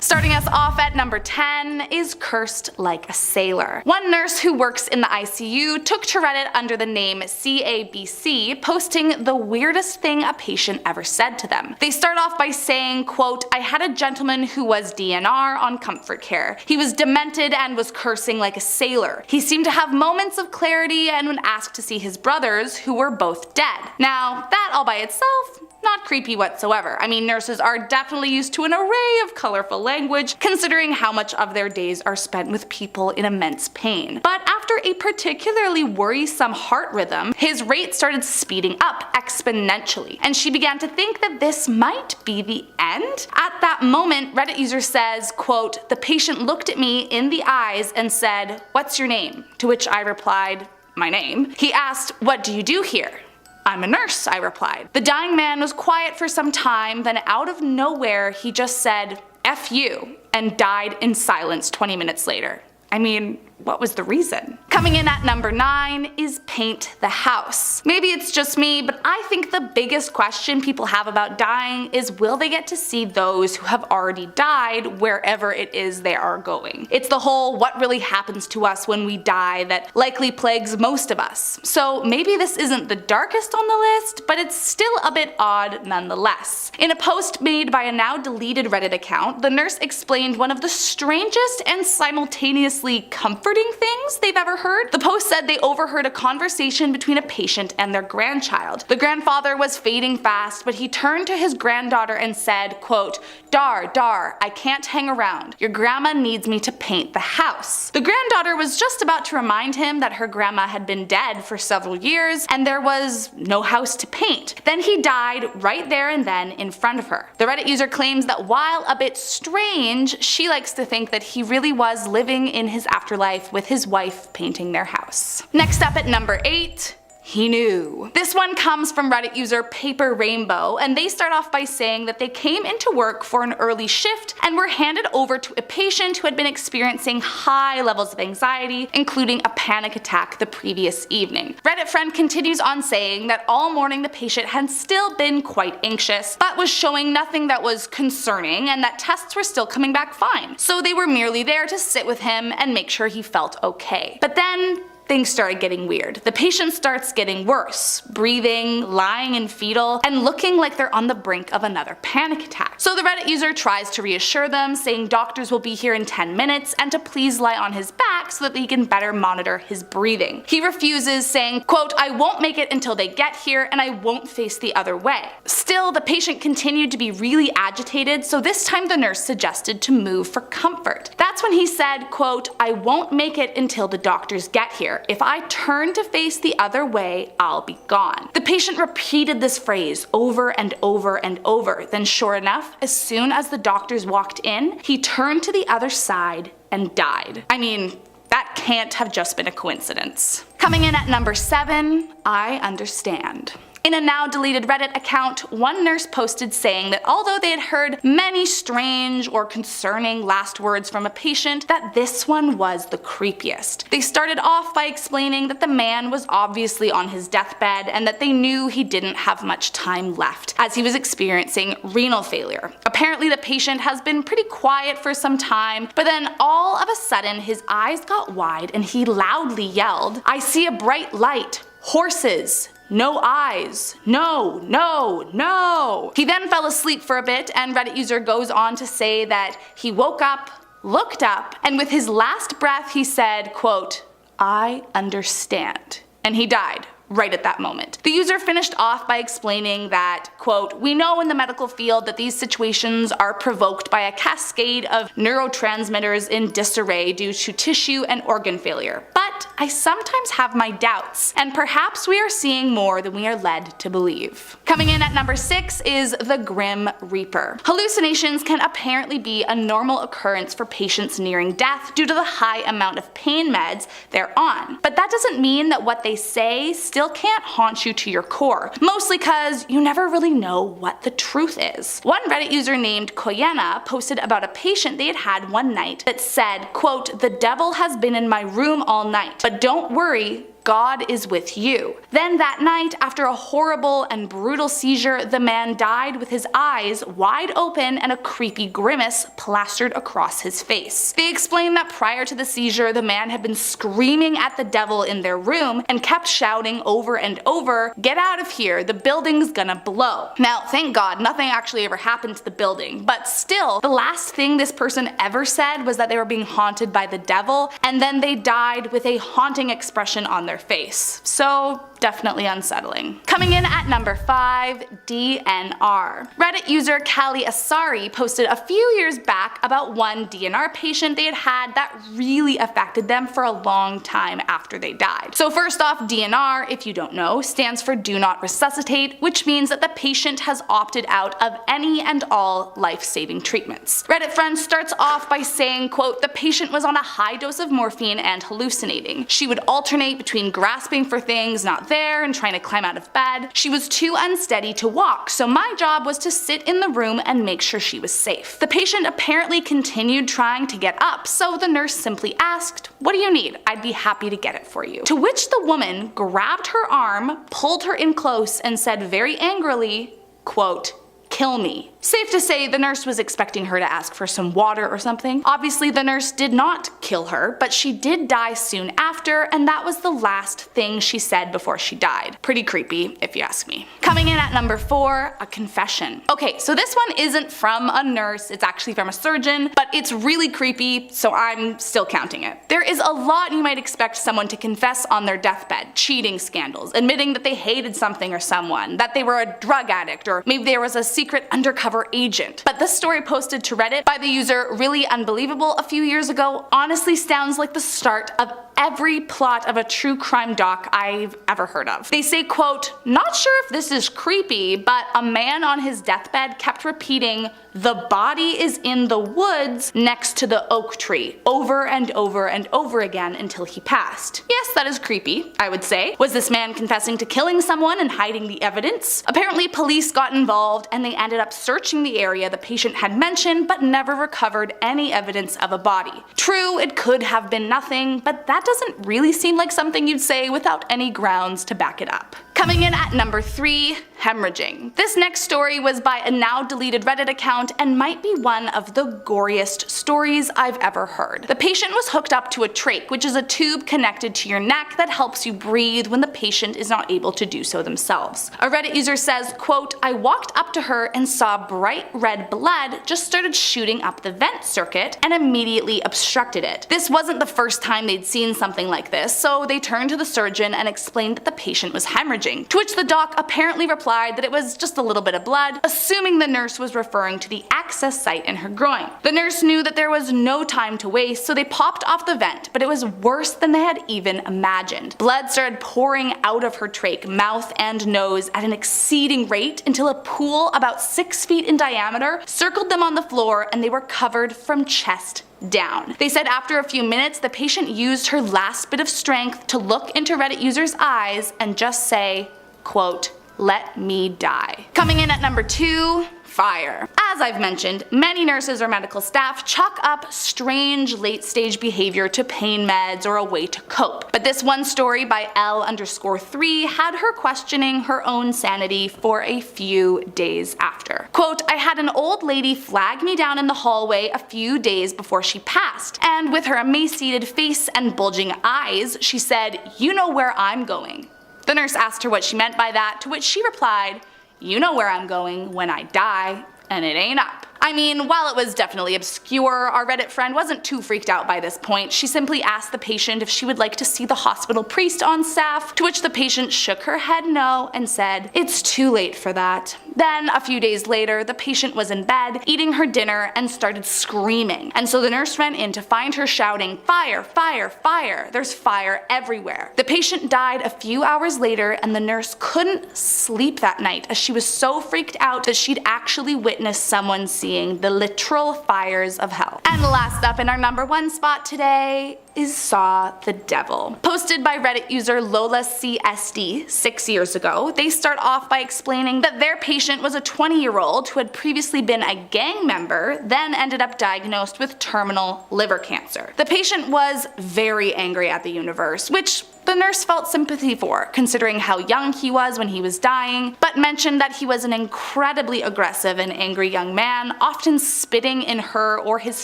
Starting us off at number 10 is Cursed Like a Sailor. One nurse who works in the ICU took to Reddit under the name CABC, posting the weirdest thing a patient ever said to them. They start off by saying, quote, "I had a gentleman who was DNR on comfort care. He was demented and was cursing like a sailor. He seemed to have moments of clarity and when asked to see his brothers, who were both dead." Now, that all by itself, not creepy whatsoever. I mean, nurses are definitely used to an array of colorful language, considering how much of their days are spent with people in immense pain. But after a particularly worrisome heart rhythm, his rate started speeding up exponentially, and she began to think that this might be the end. At that moment, Reddit user says, quote, "The patient looked at me in the eyes and said, 'What's your name?' To which I replied, 'My name.' He asked, 'What do you do here?' 'I'm a nurse,' I replied. The dying man was quiet for some time, then out of nowhere he just said, 'F you,' and died in silence 20 minutes later. I mean, what was the reason? Coming in at number 9 is Paint the House. Maybe it's just me, but I think the biggest question people have about dying is, will they get to see those who have already died wherever it is they are going? It's the whole what really happens to us when we die that likely plagues most of us. So maybe this isn't the darkest on the list, but it's still a bit odd nonetheless. In a post made by a now deleted Reddit account, the nurse explained one of the strangest and simultaneously comforting things they've ever heard. The post said they overheard a conversation between a patient and their grandchild. The grandfather was fading fast, but he turned to his granddaughter and said, quote, Dar, I can't hang around. Your grandma needs me to paint the house." The granddaughter was just about to remind him that her grandma had been dead for several years and there was no house to paint. Then he died right there and then in front of her. The Reddit user claims that while a bit strange, she likes to think that he really was living in his afterlife with his wife painting their house. Next up at number 8, he knew. This one comes from Reddit user Paper Rainbow, and they start off by saying that they came into work for an early shift and were handed over to a patient who had been experiencing high levels of anxiety, including a panic attack the previous evening. Reddit friend continues on saying that all morning the patient had still been quite anxious, but was showing nothing that was concerning and that tests were still coming back fine. So they were merely there to sit with him and make sure he felt okay. But then things started getting weird. The patient starts getting worse, breathing, lying in fetal, and looking like they're on the brink of another panic attack. So the Reddit user tries to reassure them, saying doctors will be here in 10 minutes and to please lie on his back so that they can better monitor his breathing. He refuses, saying, quote, "I won't make it until they get here and I won't face the other way." Still, the patient continued to be really agitated, so this time the nurse suggested to move for comfort. That's when he said, quote, "I won't make it until the doctors get here. If I turn to face the other way, I'll be gone." The patient repeated this phrase over and over and over. Then sure enough, as soon as the doctors walked in, he turned to the other side and died. I mean, that can't have just been a coincidence. Coming in at number 7, I understand. In a now deleted Reddit account, one nurse posted saying that although they had heard many strange or concerning last words from a patient, that this one was the creepiest. They started off by explaining that the man was obviously on his deathbed and that they knew he didn't have much time left, as he was experiencing renal failure. Apparently the patient has been pretty quiet for some time, but then all of a sudden his eyes got wide and he loudly yelled, "I see a bright light. Horses. No eyes. No, no, no." He then fell asleep for a bit, and Reddit user goes on to say that he woke up, looked up, and with his last breath he said, quote, "I understand." And he died right at that moment. The user finished off by explaining that, quote, "We know in the medical field that these situations are provoked by a cascade of neurotransmitters in disarray due to tissue and organ failure. But I sometimes have my doubts, and perhaps we are seeing more than we are led to believe." Coming in at number 6 is the Grim Reaper. Hallucinations can apparently be a normal occurrence for patients nearing death due to the high amount of pain meds they're on. But that doesn't mean that what they say still can't haunt you to your core, mostly cause you never really know what the truth is. One Reddit user named Koyena posted about a patient they had had one night that said, quote, "The devil has been in my room all night, but don't worry, God is with you. Then that night, after a horrible and brutal seizure, the man died with his eyes wide open and a creepy grimace plastered across his face. They explained that prior to the seizure, the man had been screaming at the devil in their room and kept shouting over and over, "Get out of here, the building's gonna blow." Now, thank God, nothing actually ever happened to the building, but still, the last thing this person ever said was that they were being haunted by the devil, and then they died with a haunting expression on their face. So, definitely unsettling. Coming in at number 5, DNR. Reddit user Callie Asari posted a few years back about one DNR patient they had had that really affected them for a long time after they died. So first off, DNR, if you don't know, stands for Do Not Resuscitate, which means that the patient has opted out of any and all life-saving treatments. Reddit friend starts off by saying, quote, "The patient was on a high dose of morphine and hallucinating. She would alternate between grasping for things not there and trying to climb out of bed. She was too unsteady to walk, so my job was to sit in the room and make sure she was safe. The patient apparently continued trying to get up, so the nurse simply asked, 'What do you need? I'd be happy to get it for you.' To which the woman grabbed her arm, pulled her in close, and said very angrily, quote, 'Kill me.' Safe to say the nurse was expecting her to ask for some water or something. Obviously the nurse did not kill her, but she did die soon after, and that was the last thing she said before she died. Pretty creepy, if you ask me. Coming in at number 4, a confession. Okay, so this one isn't from a nurse, it's actually from a surgeon, but it's really creepy, so I'm still counting it. There is a lot you might expect someone to confess on their deathbed. Cheating scandals, admitting that they hated something or someone, that they were a drug addict, or maybe there was a secret undercover agent. But this story posted to Reddit by the user Really Unbelievable a few years ago honestly sounds like the start of every plot of a true crime doc I've ever heard of. They say, quote, "Not sure if this is creepy, but a man on his deathbed kept repeating, 'The body is in the woods next to the oak tree,' over and over and over again until he passed." Yes, that is creepy, I would say. Was this man confessing to killing someone and hiding the evidence? Apparently police got involved and they ended up searching the area the patient had mentioned but never recovered any evidence of a body. True, it could have been nothing, but that doesn't really seem like something you'd say without any grounds to back it up. Coming in at number 3, hemorrhaging. This next story was by a now deleted Reddit account and might be one of the goriest stories I've ever heard. The patient was hooked up to a trach, which is a tube connected to your neck that helps you breathe when the patient is not able to do so themselves. A Reddit user says, quote, "I walked up to her and saw bright red blood just started shooting up the vent circuit and immediately obstructed it. This wasn't the first time they'd seen something like this, so they turned to the surgeon and explained that the patient was hemorrhaging, to which the doc apparently replied that it was just a little bit of blood, assuming the nurse was referring to the access site in her groin. The nurse knew that there was no time to waste, so they popped off the vent, but it was worse than they had even imagined. Blood started pouring out of her trach, mouth and nose at an exceeding rate until a pool about 6 feet in diameter circled them on the floor and they were covered from chest down. They said after a few minutes the patient used her last bit of strength to look into Reddit user's eyes and just say, quote, "Let me die." Coming in at number 2, fire. As I've mentioned, many nurses or medical staff chalk up strange late-stage behavior to pain meds or a way to cope. But this one story by L_3 had her questioning her own sanity for a few days after. Quote, "I had an old lady flag me down in the hallway a few days before she passed, and with her emaciated face and bulging eyes, she said, 'You know where I'm going.' The nurse asked her what she meant by that, to which she replied, 'You know where I'm going when I die, and it ain't up.'" I mean, while it was definitely obscure, our Reddit friend wasn't too freaked out by this point. She simply asked the patient if she would like to see the hospital priest on staff, to which the patient shook her head no and said, "It's too late for that." Then, a few days later, the patient was in bed, eating her dinner, and started screaming. And so the nurse ran in to find her shouting, "Fire, fire, fire, there's fire everywhere." The patient died a few hours later, and the nurse couldn't sleep that night as she was so freaked out that she'd actually witnessed someone seeing the literal fires of hell. And last up in our number 1 spot today is Saw the Devil. Posted by Reddit user Lola CSD 6 years ago, they start off by explaining that their patient was a 20-year-old who had previously been a gang member, then ended up diagnosed with terminal liver cancer. The patient was very angry at the universe, which the the nurse felt sympathy for, considering how young he was when he was dying, but mentioned that he was an incredibly aggressive and angry young man, often spitting in her or his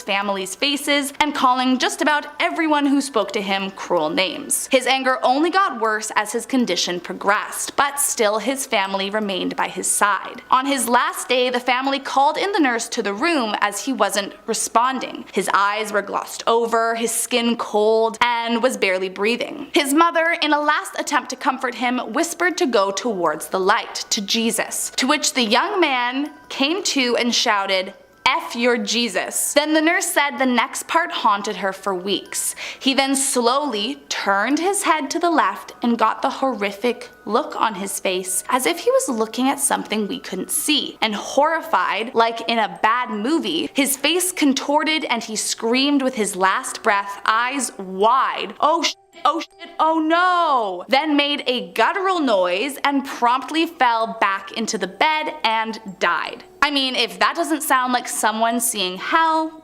family's faces and calling just about everyone who spoke to him cruel names. His anger only got worse as his condition progressed, but still his family remained by his side. On his last day, the family called in the nurse to the room as he wasn't responding. His eyes were glossed over, his skin cold, and was barely breathing. His mother, in a last attempt to comfort him, whispered to go towards the light, to Jesus, to which the young man came to and shouted, "F your Jesus." Then the nurse said the next part haunted her for weeks. He then slowly turned his head to the left and got the horrific look on his face, as if he was looking at something we couldn't see. And horrified, like in a bad movie, his face contorted and he screamed with his last breath, eyes wide, "Oh shit, oh shit, oh no!" Then made a guttural noise and promptly fell back into the bed and died. I mean, if that doesn't sound like someone seeing hell,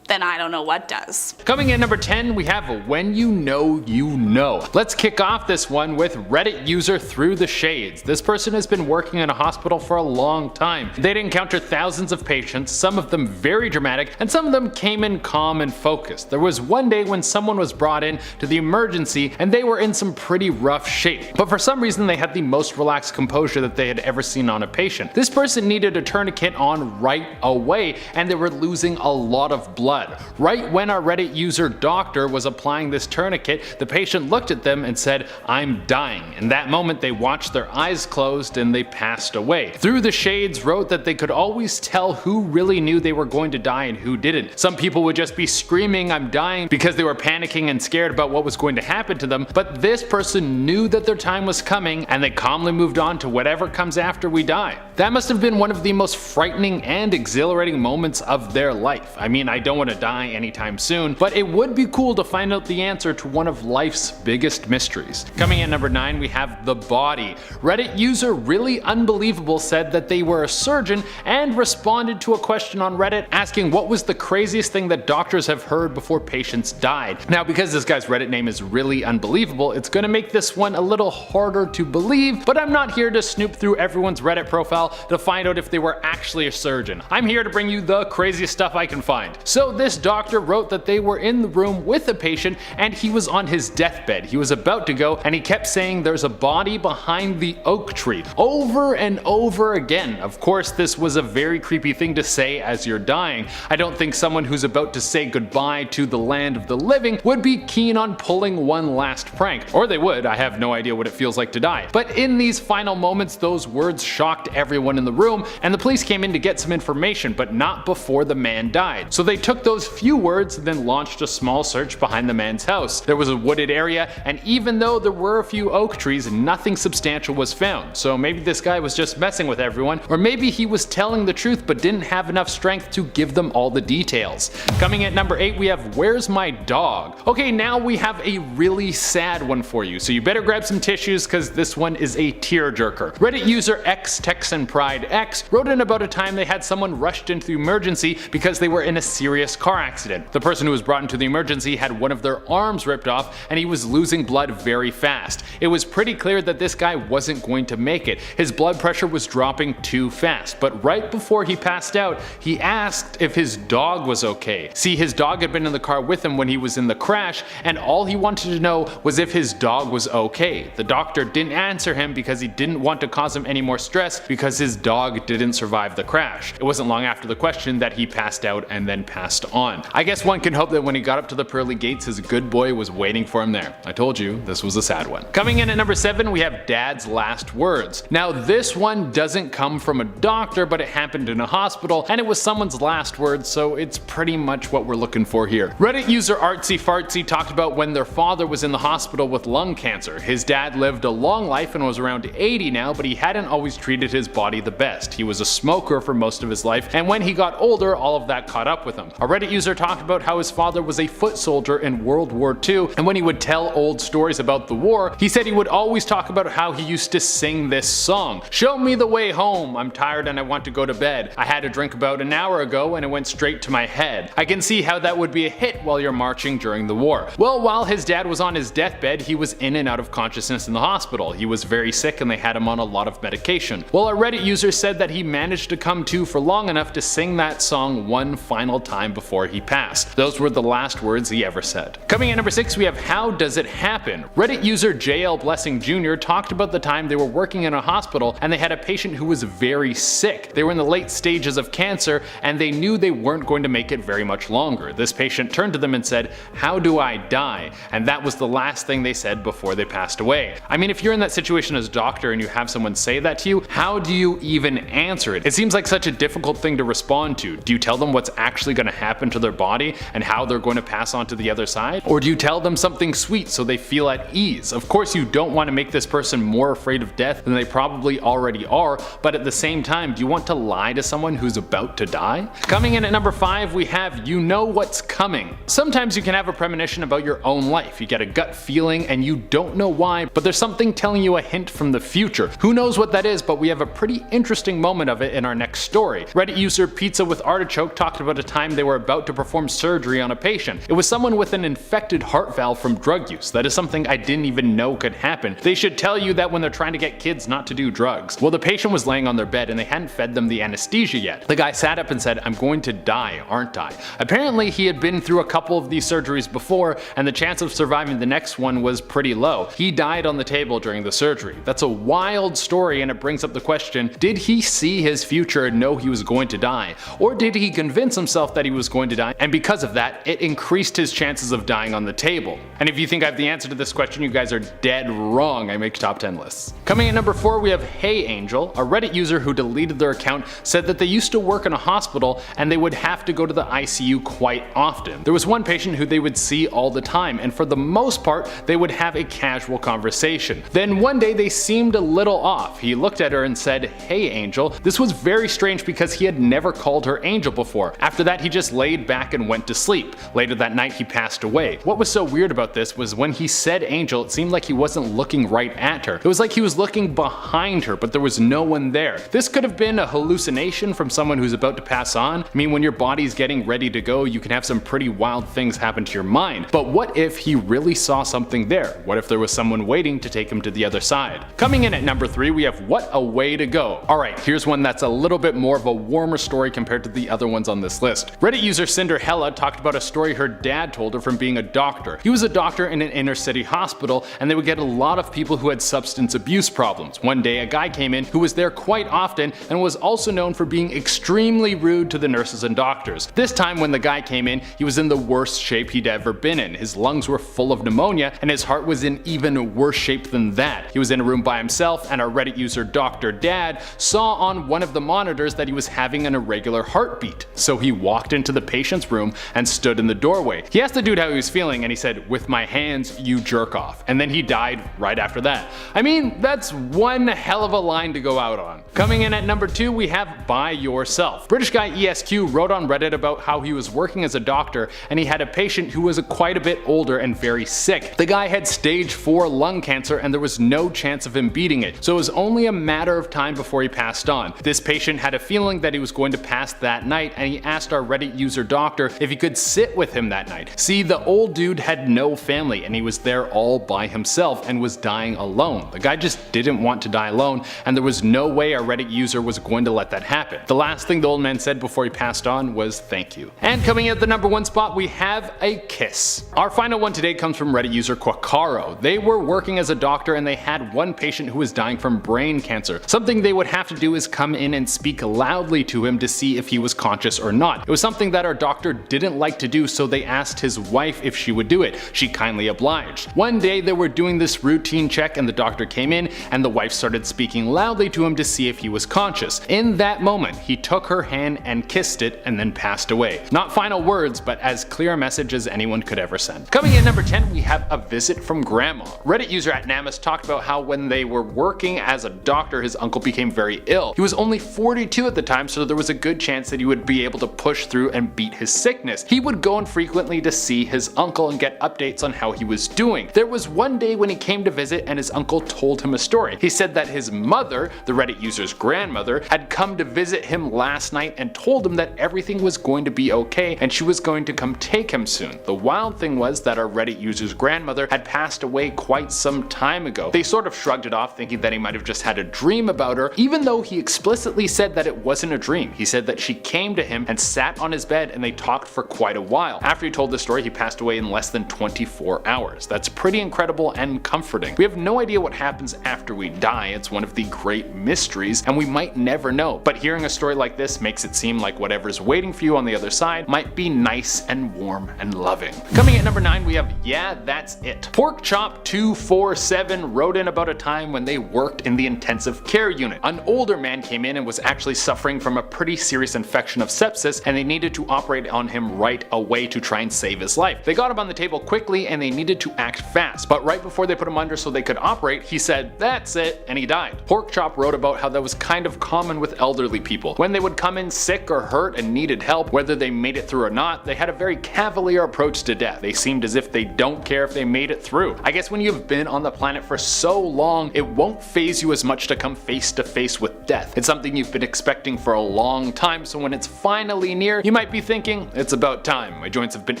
then I don't know what does. Coming in number 10, we have When You Know You Know. Let's kick off this one with Reddit user Through the Shades. This person has been working in a hospital for a long time. They'd encountered thousands of patients, some of them very dramatic, and some of them came in calm and focused. There was one day when someone was brought in to the emergency and they were in some pretty rough shape, but for some reason they had the most relaxed composure that they had ever seen on a patient. This person needed a tourniquet on right away and they were losing a lot of blood. Right when our Reddit user doctor was applying this tourniquet, the patient looked at them and said, "I'm dying." In that moment they watched their eyes closed and they passed away. Through the Shades wrote that they could always tell who really knew they were going to die and who didn't. Some people would just be screaming "I'm dying" because they were panicking and scared about what was going to happen to them, but this person knew that their time was coming and they calmly moved on to whatever comes after we die. That must have been one of the most frightening and exhilarating moments of their life. I mean, I don't want to die anytime soon, but it would be cool to find out the answer to one of life's biggest mysteries. Coming in number 9, we have the body. Reddit user Really Unbelievable said that they were a surgeon and responded to a question on Reddit asking what was the craziest thing that doctors have heard before patients died. Now, because this guy's Reddit name is Really Unbelievable, it's gonna make this one a little harder to believe, but I'm not here to snoop through everyone's Reddit profile to find out if they were actually a surgeon. I'm here to bring you the craziest stuff I can find. So this doctor wrote that they were in the room with a patient and he was on his deathbed. He was about to go and he kept saying there's a body behind the oak tree over and over again. Of course, this was a very creepy thing to say as you're dying. I don't think someone who's about to say goodbye to the land of the living would be keen on pulling one last prank. Or they would, I have no idea what it feels like to die. But in these final moments, those words shocked everyone in the room and the police came in to get some information, but not before the man died. So they took those few words and then launched a small search behind the man's house. There was a wooded area, and even though there were a few oak trees, nothing substantial was found. So maybe this guy was just messing with everyone, or maybe he was telling the truth but didn't have enough strength to give them all the details. Coming at number 8, we have Where's My Dog? Okay, now we have a really sad one for you, so you better grab some tissues because this one is a tearjerker. Reddit user X Texan Pride X wrote in about a time they had someone rushed into the emergency because they were in a serious car accident. The person who was brought into the emergency had one of their arms ripped off and he was losing blood very fast. It was pretty clear that this guy wasn't going to make it. His blood pressure was dropping too fast, but right before he passed out, he asked if his dog was okay. See, his dog had been in the car with him when he was in the crash, and all he wanted to know was if his dog was okay. The doctor didn't answer him because he didn't want to cause him any more stress because his dog didn't survive the crash. It wasn't long after the question that he passed out and then passed on. I guess one can hope that when he got up to the pearly gates, his good boy was waiting for him there. I told you, this was a sad one. Coming in at number 7, we have Dad's Last Words. Now this one doesn't come from a doctor, but it happened in a hospital, and it was someone's last words, so it's pretty much what we're looking for here. Reddit user Artsy Fartsy talked about when their father was in the hospital with lung cancer. His dad lived a long life and was around 80 now, but he hadn't always treated his body the best. He was a smoker for most of his life, and when he got older, all of that caught up with him. A Reddit user talked about how his father was a foot soldier in World War II, and when he would tell old stories about the war, he said he would always talk about how he used to sing this song. Show me the way home, I'm tired and I want to go to bed. I had a drink about an hour ago and it went straight to my head. I can see how that would be a hit while you're marching during the war. Well, while his dad was on his deathbed, he was in and out of consciousness in the hospital. He was very sick and they had him on a lot of medication. Well, a Reddit user said that he managed to come to for long enough to sing that song one final time before he passed. Those were the last words he ever said. Coming in number 6, we have How Does It Happen? Reddit user JL Blessing Jr. talked about the time they were working in a hospital and they had a patient who was very sick. They were in the late stages of cancer and they knew they weren't going to make it very much longer. This patient turned to them and said, "How do I die?" And that was the last thing they said before they passed away. I mean, if you're in that situation as a doctor and you have someone say that to you, how do you even answer it? It seems like such a difficult thing to respond to. Do you tell them what's actually going to happen to their body and how they're going to pass on to the other side? Or do you tell them something sweet so they feel at ease? Of course, you don't want to make this person more afraid of death than they probably already are, but at the same time, do you want to lie to someone who's about to die? Coming in at number 5, we have You Know What's Coming. Sometimes you can have a premonition about your own life. You get a gut feeling and you don't know why, but there's something telling you a hint from the future. Who knows what that is, but we have a pretty interesting moment of it in our next story. Reddit user Pizza with Artichoke talked about a time they were about to perform surgery on a patient. It was someone with an infected heart valve from drug use. That is something I didn't even know could happen. They should tell you that when they're trying to get kids not to do drugs. Well, the patient was laying on their bed and they hadn't fed them the anesthesia yet. The guy sat up and said, "I'm going to die, aren't I?" Apparently he had been through a couple of these surgeries before and the chance of surviving the next one was pretty low. He died on the table during the surgery. That's a wild story and it brings up the question, did he see his future and know he was going to die? Or did he convince himself that he was going to die and because of that it increased his chances of dying on the table? And if you think I have the answer to this question, you guys are dead wrong. I make top 10 lists. Coming in number 4, we have Hey Angel. A Reddit user who deleted their account said that they used to work in a hospital and they would have to go to the ICU quite often. There was one patient who they would see all the time and for the most part they would have a casual conversation. Then one day they seemed a little off. He looked at her and said, "Hey Angel." This was very strange because he had never called her Angel before. After that he just laid back and went to sleep. Later that night he passed away. What was so weird about this was when he said Angel, it seemed like he wasn't looking right at her. It was like he was looking behind her, but there was no one there. This could have been a hallucination from someone who's about to pass on. I mean, when your body's getting ready to go, you can have some pretty wild things happen to your mind. But what if he really saw something there? What if there was someone waiting to take him to the other side? Coming in at number 3, we have What a Way to Go. Alright, here's one that's a little bit more of a warmer story compared to the other ones on this list. Reddit user Cinderella talked about a story her dad told her from being a doctor. He was a doctor in an inner city hospital and they would get a lot of people who had substance abuse problems. One day a guy came in who was there quite often and was also known for being extremely rude to the nurses and doctors. This time when the guy came in, he was in the worst shape he'd ever been in. His lungs were full of pneumonia and his heart was in even worse shape than that. He was in a room by himself and our Reddit user Dr. Dad saw on one of the monitors that he was having an irregular heartbeat. So he walked into the patient's room and stood in the doorway. He asked the dude how he was feeling and he said, "With my hands, you jerk off." And then he died right after that. I mean, that's one hell of a line to go out on. Coming in at number 2, we have By Yourself. British guy ESQ wrote on Reddit about how he was working as a doctor and he had a patient who was quite a bit older and very sick. The guy had stage 4 lung cancer and there was no chance of him beating it, so it was only a matter of time before he passed on. This patient had a feeling that he was going to pass that night and he asked our Reddit user doctor if he could sit with him that night. See, the old dude had no family and he was there all by himself and was dying alone. The guy just didn't want to die alone and there was no way our Reddit user was going to let that happen. The last thing the old man said before he passed on was thank you. And coming in at the number 1 spot, we have a kiss. Our final one today comes from Reddit user Quacaro. They were working as a doctor and they had one patient who was dying from brain cancer. Something they would have to do is come in and speak loudly to him to see if he was conscious or not. It was something that our doctor didn't like to do, so they asked his wife if she would do it. She kindly obliged. One day they were doing this routine check and the doctor came in and the wife started speaking loudly to him to see if he was conscious. In that moment, he took her hand and kissed it and then passed away. Not final words, but as clear a message as anyone could ever send. Coming in number 10, we have A Visit from Grandma. Reddit user @Namus talked about how when they were working as a doctor, his uncle became very ill. He was only 42 at the time, so there was a good chance that he would be able to push through and and beat his sickness. He would go infrequently to see his uncle and get updates on how he was doing. There was one day when he came to visit and his uncle told him a story. He said that his mother, the Reddit user's grandmother, had come to visit him last night and told him that everything was going to be okay and she was going to come take him soon. The wild thing was that our Reddit user's grandmother had passed away quite some time ago. They sort of shrugged it off, thinking that he might have just had a dream about her, even though he explicitly said that it wasn't a dream. He said that she came to him and sat on his bed and they talked for quite a while. After he told the story, he passed away in less than 24 hours. That's pretty incredible and comforting. We have no idea what happens after we die. It's one of the great mysteries and we might never know. But hearing a story like this makes it seem like whatever's waiting for you on the other side might be nice and warm and loving. Coming at number 9, we have Yeah, That's It. Pork Chop 247 wrote in about a time when they worked in the intensive care unit. An older man came in and was actually suffering from a pretty serious infection of sepsis and they needed to operate on him right away to try and save his life. They got him on the table quickly and they needed to act fast, but right before they put him under so they could operate, he said, "That's it," and he died. Pork Chop wrote about how that was kind of common with elderly people. When they would come in sick or hurt and needed help, whether they made it through or not, they had a very cavalier approach to death. They seemed as if they don't care if they made it through. I guess when you've been on the planet for so long, it won't faze you as much to come face to face with death. It's something you've been expecting for a long time, so when it's finally near, you might be thinking, it's about time. My joints have been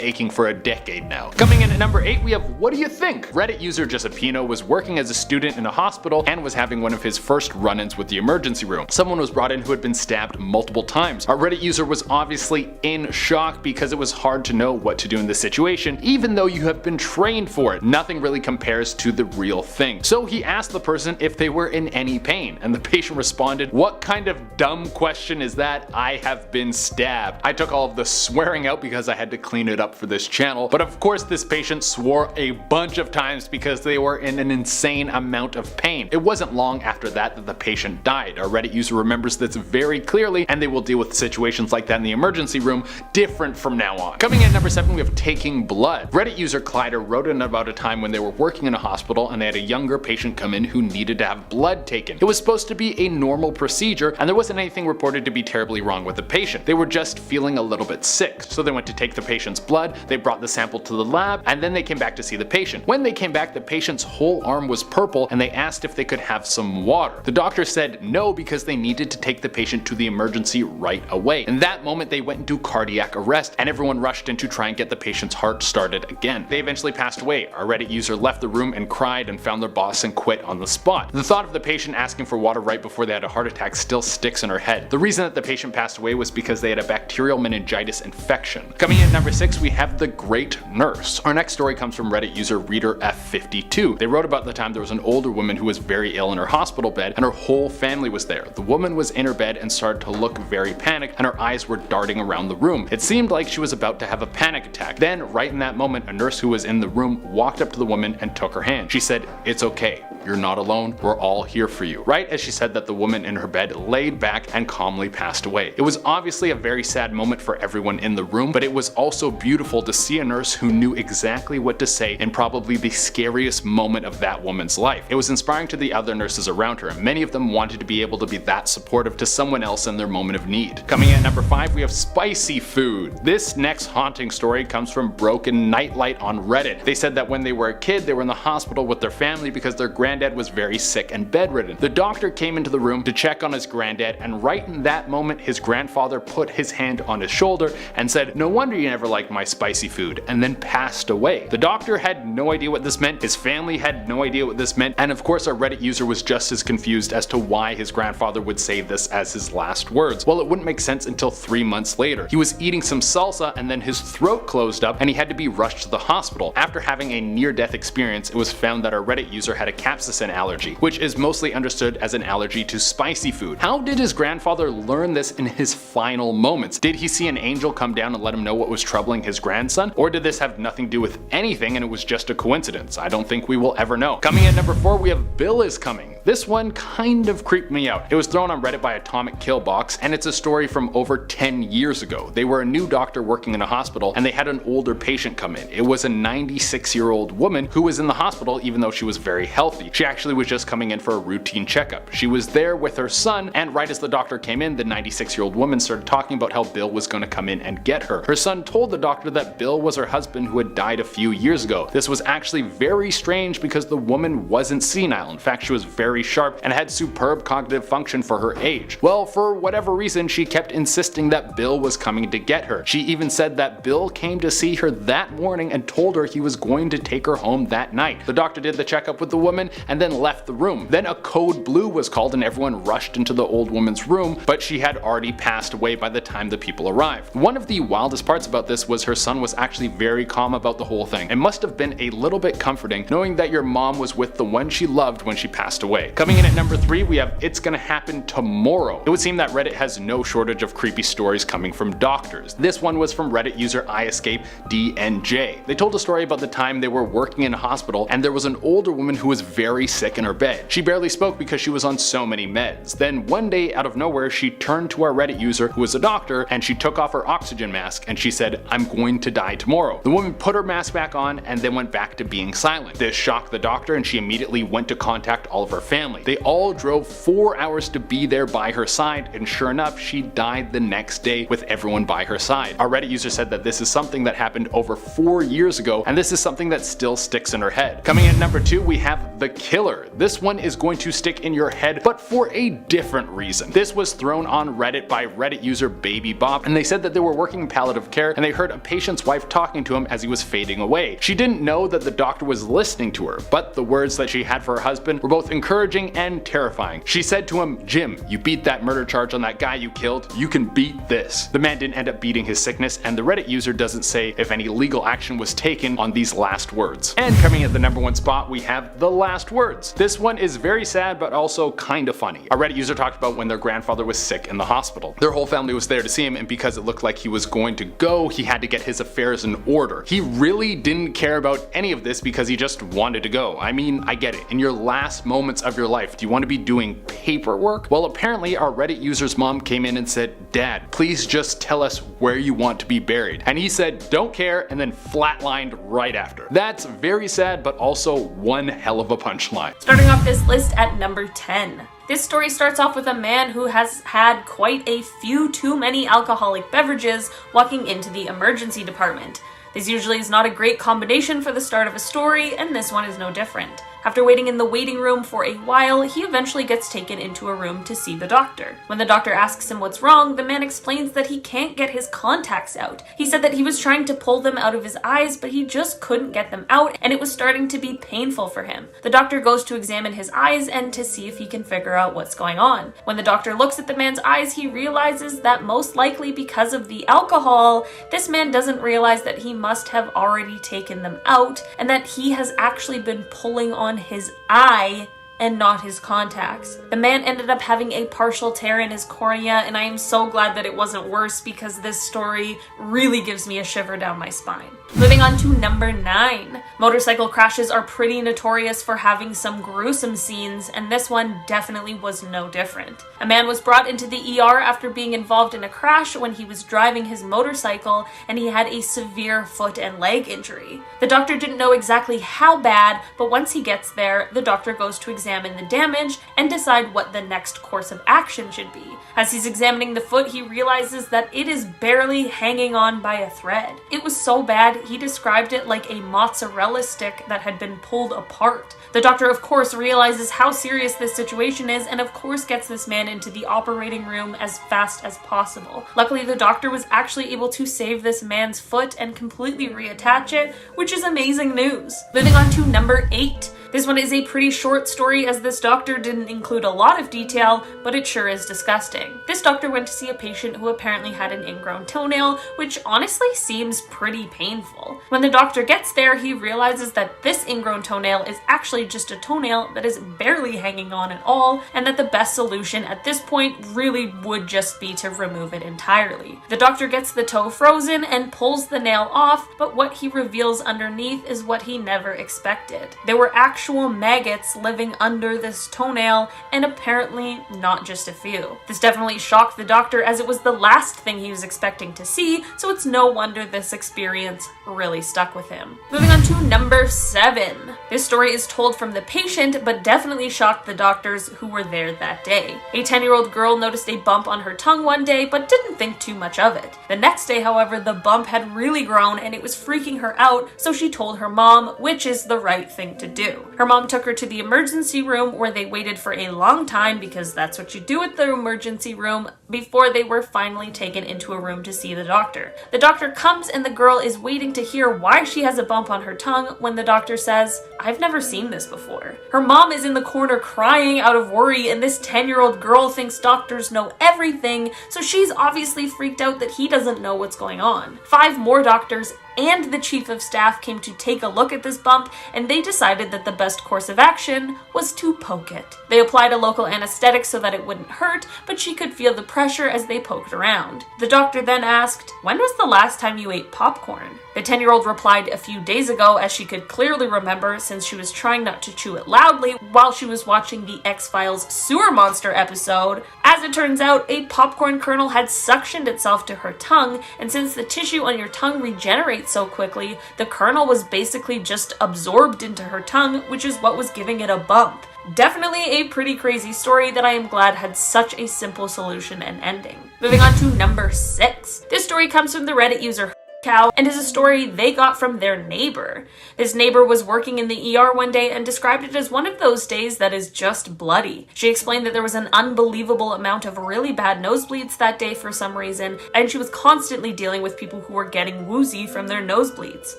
aching for a decade now. Coming in at number 8, we have What Do You Think? Reddit user Giuseppino was working as a student in a hospital and was having one of his first run-ins with the emergency room. Someone was brought in who had been stabbed multiple times. Our Reddit user was obviously in shock because it was hard to know what to do in this situation, even though you have been trained for it. Nothing really compares to the real thing. So he asked the person if they were in any pain, and the patient responded, "What kind of dumb question is that? I have been stabbed." I took all of the swearing out because I had to clean it up for this channel, but of course this patient swore a bunch of times because they were in an insane amount of pain. It wasn't long after that the patient died. Our Reddit user remembers this very clearly, and they will deal with situations like that in the emergency room different from now on. Coming in at number 7, we have Taking Blood. Reddit user Clyder wrote in about a time when they were working in a hospital and they had a younger patient come in who needed to have blood taken. It was supposed to be a normal procedure and there wasn't anything reported to be terribly wrong with the patient. They were just feeling a little bit sick. So they went to take the patient's blood, they brought the sample to the lab, and then they came back to see the patient. When they came back, the patient's whole arm was purple and they asked if they could have some water. The doctor said no because they needed to take the patient to the emergency right away. In that moment they went into cardiac arrest and everyone rushed in to try and get the patient's heart started again. They eventually passed away. Our Reddit user left the room and cried and found their boss and quit on the spot. The thought of the patient asking for water right before they had a heart attack still sticks in her head. The reason that the patient passed away was because they had a bacterial meningitis infection. Coming in at number 6, we have The Great Nurse. Our next story comes from Reddit user Reader F52. They wrote about the time there was an older woman who was very ill in her hospital bed and her whole family was there. The woman was in her bed and started to look very panicked and her eyes were darting around the room. It seemed like she was about to have a panic attack. Then, right in that moment, a nurse who was in the room walked up to the woman and took her hand. She said, "It's okay. You're not alone. We're all here for you." Right as she said that, the woman in her bed laid back and calmly passed away. It was obviously a very sad moment for everyone in the room, but it was also beautiful to see a nurse who knew exactly what to say in probably the scariest moment of that woman's life. It was inspiring to the other nurses around her, and many of them wanted to be able to be that supportive to someone else in their moment of need. Coming in at number 5, we have Spicy Food. This next haunting story comes from Broken Nightlight on Reddit. They said that when they were a kid, they were in the hospital with their family because their granddad was very sick and bedridden. The doctor came into the room to check on his granddad, and right in that moment his grandfather put his hand on his shoulder and said, "No wonder you never liked my spicy food," and then passed away. The doctor had no idea what this meant, his family had no idea what this meant, and of course our Reddit user was just as confused as to why his grandfather would say this as his last words. Well, it wouldn't make sense until 3 months later. He was eating some salsa and then his throat closed up and he had to be rushed to the hospital. After having a near-death experience, it was found that our Reddit user had a capsaicin allergy, which is mostly understood as an allergy to spicy food. How did his grandfather learn this in his final moments? Did he see an angel come down and let him know what was troubling his grandson? Or did this have nothing to do with anything and it was just a coincidence? I don't think we will ever know. Coming in at number 4, we have Bill Is Coming. This one kind of creeped me out. It was thrown on Reddit by Atomic Killbox, and it's a story from over 10 years ago. They were a new doctor working in a hospital, and they had an older patient come in. It was a 96-year-old woman who was in the hospital even though she was very healthy. She actually was just coming in for a routine checkup. She was there with her son, and right as the doctor came in, the 96-year-old woman started talking about how Bill was going to come in and get her. Her son told the doctor that Bill was her husband who had died a few years ago. This was actually very strange because the woman wasn't senile. In fact, she was very sharp and had superb cognitive function for her age. Well, for whatever reason, she kept insisting that Bill was coming to get her. She even said that Bill came to see her that morning and told her he was going to take her home that night. The doctor did the checkup with the woman and then left the room. Then a code blue was called and everyone rushed into the old woman's room, but she had already passed away by the time the people arrived. One of the wildest parts about this was her son was actually very calm about the whole thing. It must have been a little bit comforting knowing that your mom was with the one she loved when she passed away. Coming in at number 3, we have It's Gonna Happen Tomorrow. It would seem that Reddit has no shortage of creepy stories coming from doctors. This one was from Reddit user IEscapeDNJ. They told a story about the time they were working in a hospital and there was an older woman who was very sick in her bed. She barely spoke because she was on so many meds. Then one day out of nowhere she turned to our Reddit user who was a doctor and she took off her oxygen mask and she said, "I'm going to die tomorrow." The woman put her mask back on and then went back to being silent. This shocked the doctor and she immediately went to contact all of her family. They all drove 4 hours to be there by her side, and sure enough, she died the next day with everyone by her side. Our Reddit user said that this is something that happened over 4 years ago, and this is something that still sticks in her head. Coming in at number 2, we have The Killer. This one is going to stick in your head, but for a different reason. This was thrown on Reddit by Reddit user Baby Bob, and they said that they were working in palliative care and they heard a patient's wife talking to him as he was fading away. She didn't know that the doctor was listening to her, but the words that she had for her husband were both encouraging and terrifying. She said to him, "Jim, you beat that murder charge on that guy you killed. You can beat this." The man didn't end up beating his sickness, and the Reddit user doesn't say if any legal action was taken on these last words. And coming at the number 1 spot, we have The Last Words. This one is very sad but also kinda funny. A Reddit user talked about when their grandfather was sick in the hospital. Their whole family was there to see him, and because it looked like he was going to go, he had to get his affairs in order. He really didn't care about any of this because he just wanted to go. I mean, I get it. In your last moments of your life, do you want to be doing paperwork? Well, apparently our Reddit user's mom came in and said, "Dad, please just tell us where you want to be buried." And he said, "Don't care," and then flatlined right after. That's very sad, but also one hell of a punchline. Starting off this list at number 10. This story starts off with a man who has had quite a few too many alcoholic beverages walking into the emergency department. This usually is not a great combination for the start of a story, and this one is no different. After waiting in the waiting room for a while, he eventually gets taken into a room to see the doctor. When the doctor asks him what's wrong, the man explains that he can't get his contacts out. He said that he was trying to pull them out of his eyes, but he just couldn't get them out, and it was starting to be painful for him. The doctor goes to examine his eyes and to see if he can figure out what's going on. When the doctor looks at the man's eyes, he realizes that most likely because of the alcohol, this man doesn't realize that he must have already taken them out, and that he has actually been pulling on his eye and not his contacts. The man ended up having a partial tear in his cornea, and I am so glad that it wasn't worse because this story really gives me a shiver down my spine. Moving on to number 9. Motorcycle crashes are pretty notorious for having some gruesome scenes, and this one definitely was no different. A man was brought into the ER after being involved in a crash when he was driving his motorcycle, and he had a severe foot and leg injury. The doctor didn't know exactly how bad, but once he gets there, the doctor goes to examine the damage and decide what the next course of action should be. As he's examining the foot, he realizes that it is barely hanging on by a thread. It was so bad, he described it like a mozzarella stick that had been pulled apart. The doctor, of course, realizes how serious this situation is and of course gets this man into the operating room as fast as possible. Luckily, the doctor was actually able to save this man's foot and completely reattach it, which is amazing news. Moving on to number 8. This one is a pretty short story as this doctor didn't include a lot of detail, but it sure is disgusting. This doctor went to see a patient who apparently had an ingrown toenail, which honestly seems pretty painful. When the doctor gets there, he realizes that this ingrown toenail is actually actually just a toenail that is barely hanging on at all, and that the best solution at this point really would just be to remove it entirely. The doctor gets the toe frozen and pulls the nail off, but what he reveals underneath is what he never expected. There were actual maggots living under this toenail, and apparently not just a few. This definitely shocked the doctor, as it was the last thing he was expecting to see, so it's no wonder this experience really stuck with him. Moving on to number 7. This story is told from the patient, but definitely shocked the doctors who were there that day. A 10-year-old girl noticed a bump on her tongue one day, but didn't think too much of it. The next day, however, the bump had really grown and it was freaking her out, so she told her mom, which is the right thing to do. Her mom took her to the emergency room, where they waited for a long time, because that's what you do at the emergency room, before they were finally taken into a room to see the doctor. The doctor comes and the girl is waiting to hear why she has a bump on her tongue when the doctor says, "I've never seen this before." Her mom is in the corner crying out of worry, and this 10-year-old girl thinks doctors know everything, so she's obviously freaked out that he doesn't know what's going on. 5 more doctors and the chief of staff came to take a look at this bump, and they decided that the best course of action was to poke it. They applied a local anesthetic so that it wouldn't hurt, but she could feel the pressure as they poked around. The doctor then asked, "When was the last time you ate popcorn?" The 10-year-old replied a few days ago, as she could clearly remember, since she was trying not to chew it loudly while she was watching the X-Files Sewer Monster episode. As it turns out, a popcorn kernel had suctioned itself to her tongue, and since the tissue on your tongue regenerates so quickly, the kernel was basically just absorbed into her tongue, which is what was giving it a bump. Definitely a pretty crazy story that I am glad had such a simple solution and ending. Moving on to number 6. This story comes from the Reddit user Cow, and is a story they got from their neighbor. This neighbor was working in the ER one day and described it as one of those days that is just bloody. She explained that there was an unbelievable amount of really bad nosebleeds that day for some reason, and she was constantly dealing with people who were getting woozy from their nosebleeds.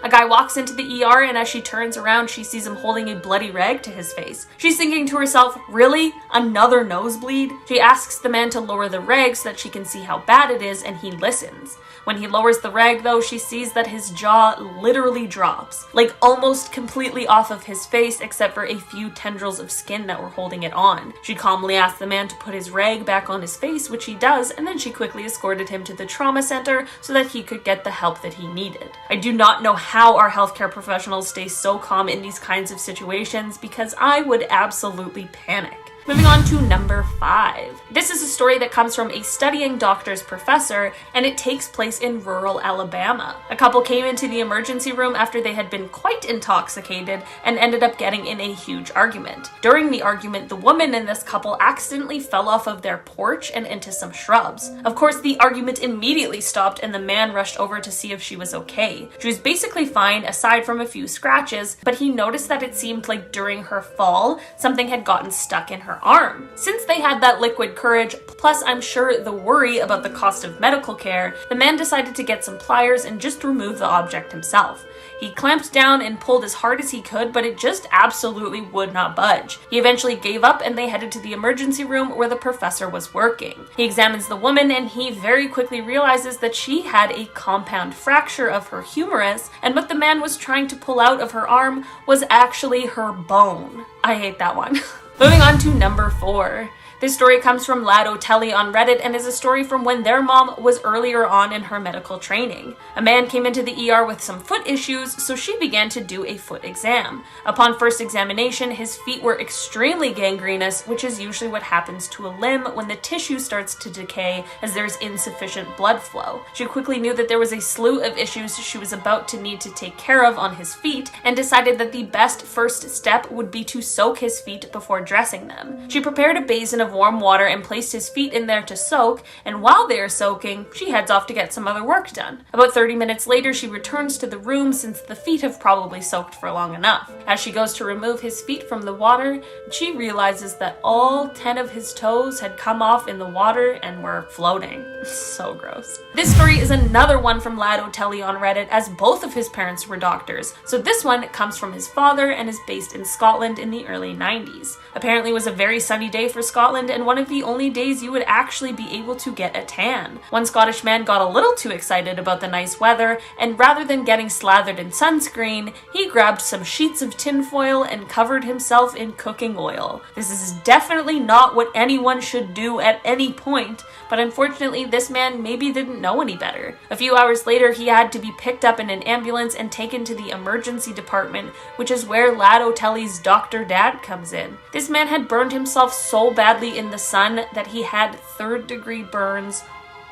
A guy walks into the ER, and as she turns around, she sees him holding a bloody rag to his face. She's thinking to herself, really? Another nosebleed? She asks the man to lower the rag so that she can see how bad it is, and he listens. When he lowers the rag, though, she sees that his jaw literally drops, like almost completely off of his face, except for a few tendrils of skin that were holding it on. She calmly asks the man to put his rag back on his face, which he does, and then she quickly escorted him to the trauma center so that he could get the help that he needed. I do not know how our healthcare professionals stay so calm in these kinds of situations, because I would absolutely panic. Moving on to number 5. This is a story that comes from a studying doctor's professor, and it takes place in rural Alabama. A couple came into the emergency room after they had been quite intoxicated and ended up getting in a huge argument. During the argument, the woman in this couple accidentally fell off of their porch and into some shrubs. Of course, the argument immediately stopped, and the man rushed over to see if she was okay. She was basically fine, aside from a few scratches, but he noticed that it seemed like during her fall, something had gotten stuck in her arm. Since they had that liquid courage, plus I'm sure the worry about the cost of medical care, the man decided to get some pliers and just remove the object himself. He clamped down and pulled as hard as he could, but it just absolutely would not budge. He eventually gave up, and they headed to the emergency room where the professor was working. He examines the woman, and he very quickly realizes that she had a compound fracture of her humerus, and what the man was trying to pull out of her arm was actually her bone. I hate that one. Moving on to number 4. This story comes from Lado Telly on Reddit, and is a story from when their mom was earlier on in her medical training. A man came into the ER with some foot issues, so she began to do a foot exam. Upon first examination, his feet were extremely gangrenous, which is usually what happens to a limb when the tissue starts to decay as there's insufficient blood flow. She quickly knew that there was a slew of issues she was about to need to take care of on his feet, and decided that the best first step would be to soak his feet before dressing them. She prepared a basin of warm water and placed his feet in there to soak, and while they are soaking, she heads off to get some other work done. About 30 minutes later, she returns to the room since the feet have probably soaked for long enough. As she goes to remove his feet from the water, she realizes that all 10 of his toes had come off in the water and were floating. So gross. This story is another one from Lado Telly on Reddit, as both of his parents were doctors. So this one comes from his father and is based in Scotland in the early 90s. Apparently it was a very sunny day for Scotland, Scotland and one of the only days you would actually be able to get a tan. One Scottish man got a little too excited about the nice weather, and rather than getting slathered in sunscreen, he grabbed some sheets of tinfoil and covered himself in cooking oil. This is definitely not what anyone should do at any point, but unfortunately this man maybe didn't know any better. A few hours later, he had to be picked up in an ambulance and taken to the emergency department, which is where Lad O'Telly's Dr. Dad comes in. This man had burned himself so badly in the sun that he had third-degree burns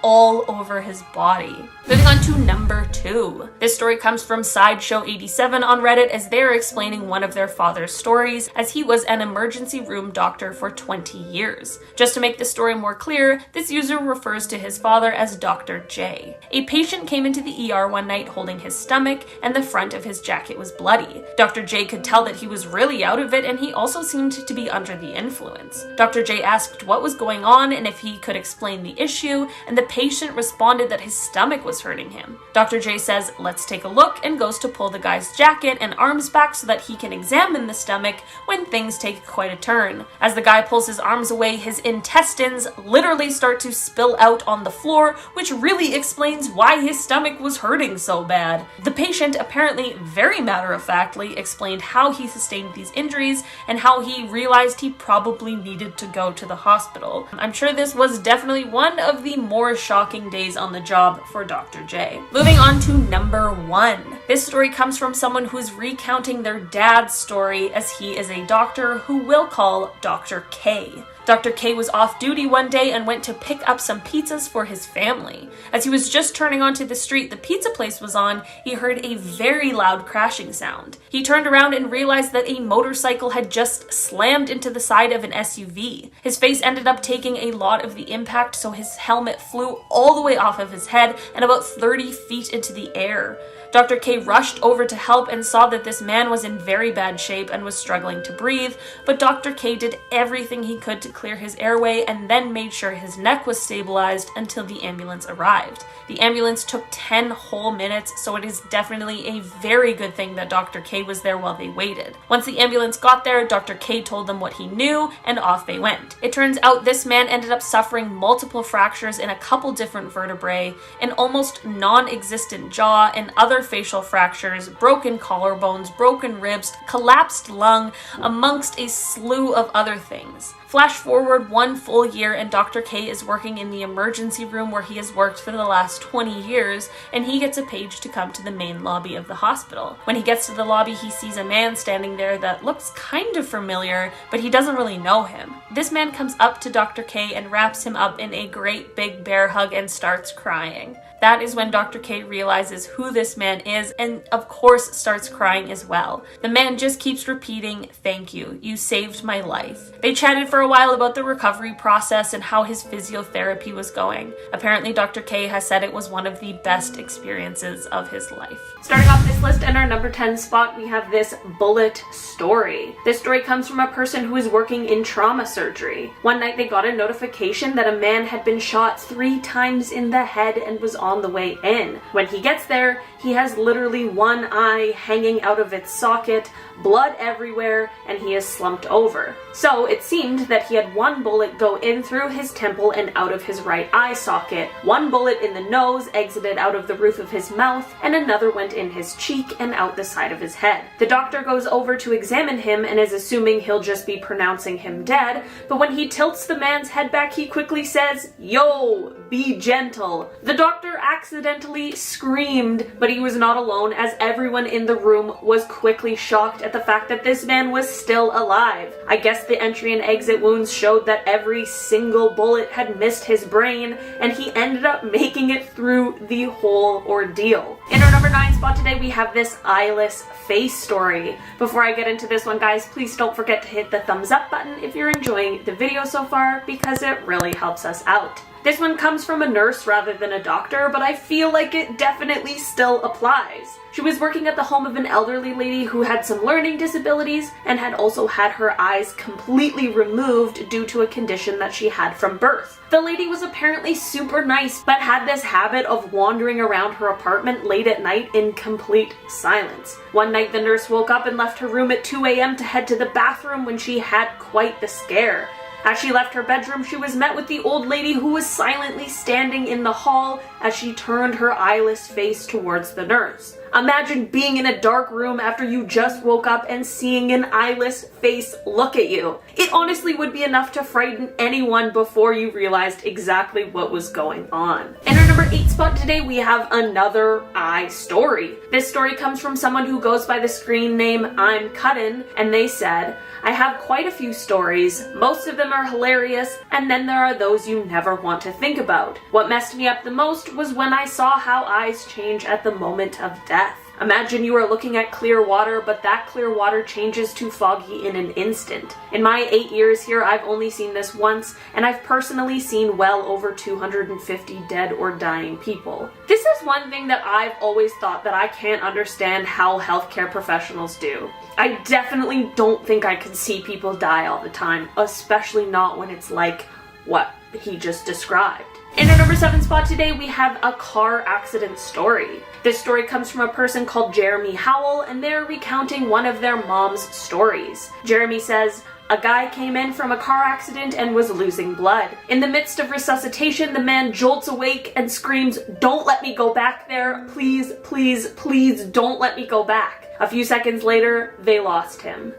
all over his body. Moving on to number 2. This story comes from Sideshow87 on Reddit, as they're explaining one of their father's stories, as he was an emergency room doctor for 20 years. Just to make the story more clear, this user refers to his father as Dr. J. A patient came into the ER one night holding his stomach, and the front of his jacket was bloody. Dr. J could tell that he was really out of it, and he also seemed to be under the influence. Dr. J asked what was going on and if he could explain the issue, and the patient responded that his stomach was hurting him. Dr. J says, "Let's take a look," and goes to pull the guy's jacket and arms back so that he can examine the stomach when things take quite a turn. As the guy pulls his arms away, his intestines literally start to spill out on the floor, which really explains why his stomach was hurting so bad. The patient apparently very matter-of-factly explained how he sustained these injuries and how he realized he probably needed to go to the hospital. I'm sure this was definitely one of the more shocking days on the job for Dr. J. Moving on to number 1. This story comes from someone who's recounting their dad's story, as he is a doctor who we'll call Dr. K. Dr. K was off duty one day and went to pick up some pizzas for his family. As he was just turning onto the street the pizza place was on, he heard a very loud crashing sound. He turned around and realized that a motorcycle had just slammed into the side of an SUV. His face ended up taking a lot of the impact, so his helmet flew all the way off of his head and about 30 feet into the air. Dr. K rushed over to help and saw that this man was in very bad shape and was struggling to breathe, but Dr. K did everything he could to clear his airway and then made sure his neck was stabilized until the ambulance arrived. The ambulance took 10 whole minutes, so it is definitely a very good thing that Dr. K was there while they waited. Once the ambulance got there, Dr. K told them what he knew, and off they went. It turns out this man ended up suffering multiple fractures in a couple different vertebrae, an almost non-existent jaw, and other facial fractures, broken collarbones, broken ribs, collapsed lung, amongst a slew of other things. Flash forward 1 full year and Dr. K is working in the emergency room where he has worked for the last 20 years, and he gets a page to come to the main lobby of the hospital. When he gets to the lobby, he sees a man standing there that looks kind of familiar, but he doesn't really know him. This man comes up to Dr. K and wraps him up in a great big bear hug and starts crying. That is when Dr. K realizes who this man is and of course starts crying as well. The man just keeps repeating, "Thank you, you saved my life." They chatted for a while about the recovery process and how his physiotherapy was going. Apparently Dr. K has said it was one of the best experiences of his life. Starting off this list in our number 10 spot, we have this bullet story. This story comes from a person who is working in trauma surgery. One night they got a notification that a man had been shot 3 times in the head and was on the way in. When he gets there, he has literally one eye hanging out of its socket, blood everywhere, and he is slumped over. So it seemed that he had one bullet go in through his temple and out of his right eye socket, one bullet in the nose exited out of the roof of his mouth, and another went in his cheek and out the side of his head. The doctor goes over to examine him and is assuming he'll just be pronouncing him dead, but when he tilts the man's head back, he quickly says, "Yo, be gentle." The doctor accidentally screamed, but he was not alone, as everyone in the room was quickly shocked at the fact that this man was still alive. I guess the entry and exit wounds showed that every single bullet had missed his brain, and he ended up making it through the whole ordeal. In our number 9 spot today, we have this eyeless face story. Before I get into this one, guys, please don't forget to hit the thumbs up button if you're enjoying the video so far, because it really helps us out. This one comes from a nurse rather than a doctor, but I feel like it definitely still applies. She was working at the home of an elderly lady who had some learning disabilities and had also had her eyes completely removed due to a condition that she had from birth. The lady was apparently super nice, but had this habit of wandering around her apartment late at night in complete silence. One night the nurse woke up and left her room at 2 a.m. to head to the bathroom when she had quite the scare. As she left her bedroom, she was met with the old lady who was silently standing in the hall as she turned her eyeless face towards the nurse. Imagine being in a dark room after you just woke up and seeing an eyeless face look at you. It honestly would be enough to frighten anyone before you realized exactly what was going on. In our number 8 spot today, we have another eye story. This story comes from someone who goes by the screen name I'm Cuttin, and they said, I have quite a few stories. Most of them are hilarious, and then there are those you never want to think about. What messed me up the most was when I saw how eyes change at the moment of death. Imagine you are looking at clear water, but that clear water changes to foggy in an instant. In my 8 years here, I've only seen this once, and I've personally seen well over 250 dead or dying people. This is one thing that I've always thought that I can't understand how healthcare professionals do. I definitely don't think I can see people die all the time, especially not when it's like what he just described. In our number 7 spot today, we have a car accident story. This story comes from a person called Jeremy Howell, and they're recounting one of their mom's stories. Jeremy says, a guy came in from a car accident and was losing blood. In the midst of resuscitation, the man jolts awake and screams, don't let me go back there. Please, please, please don't let me go back. A few seconds later, they lost him.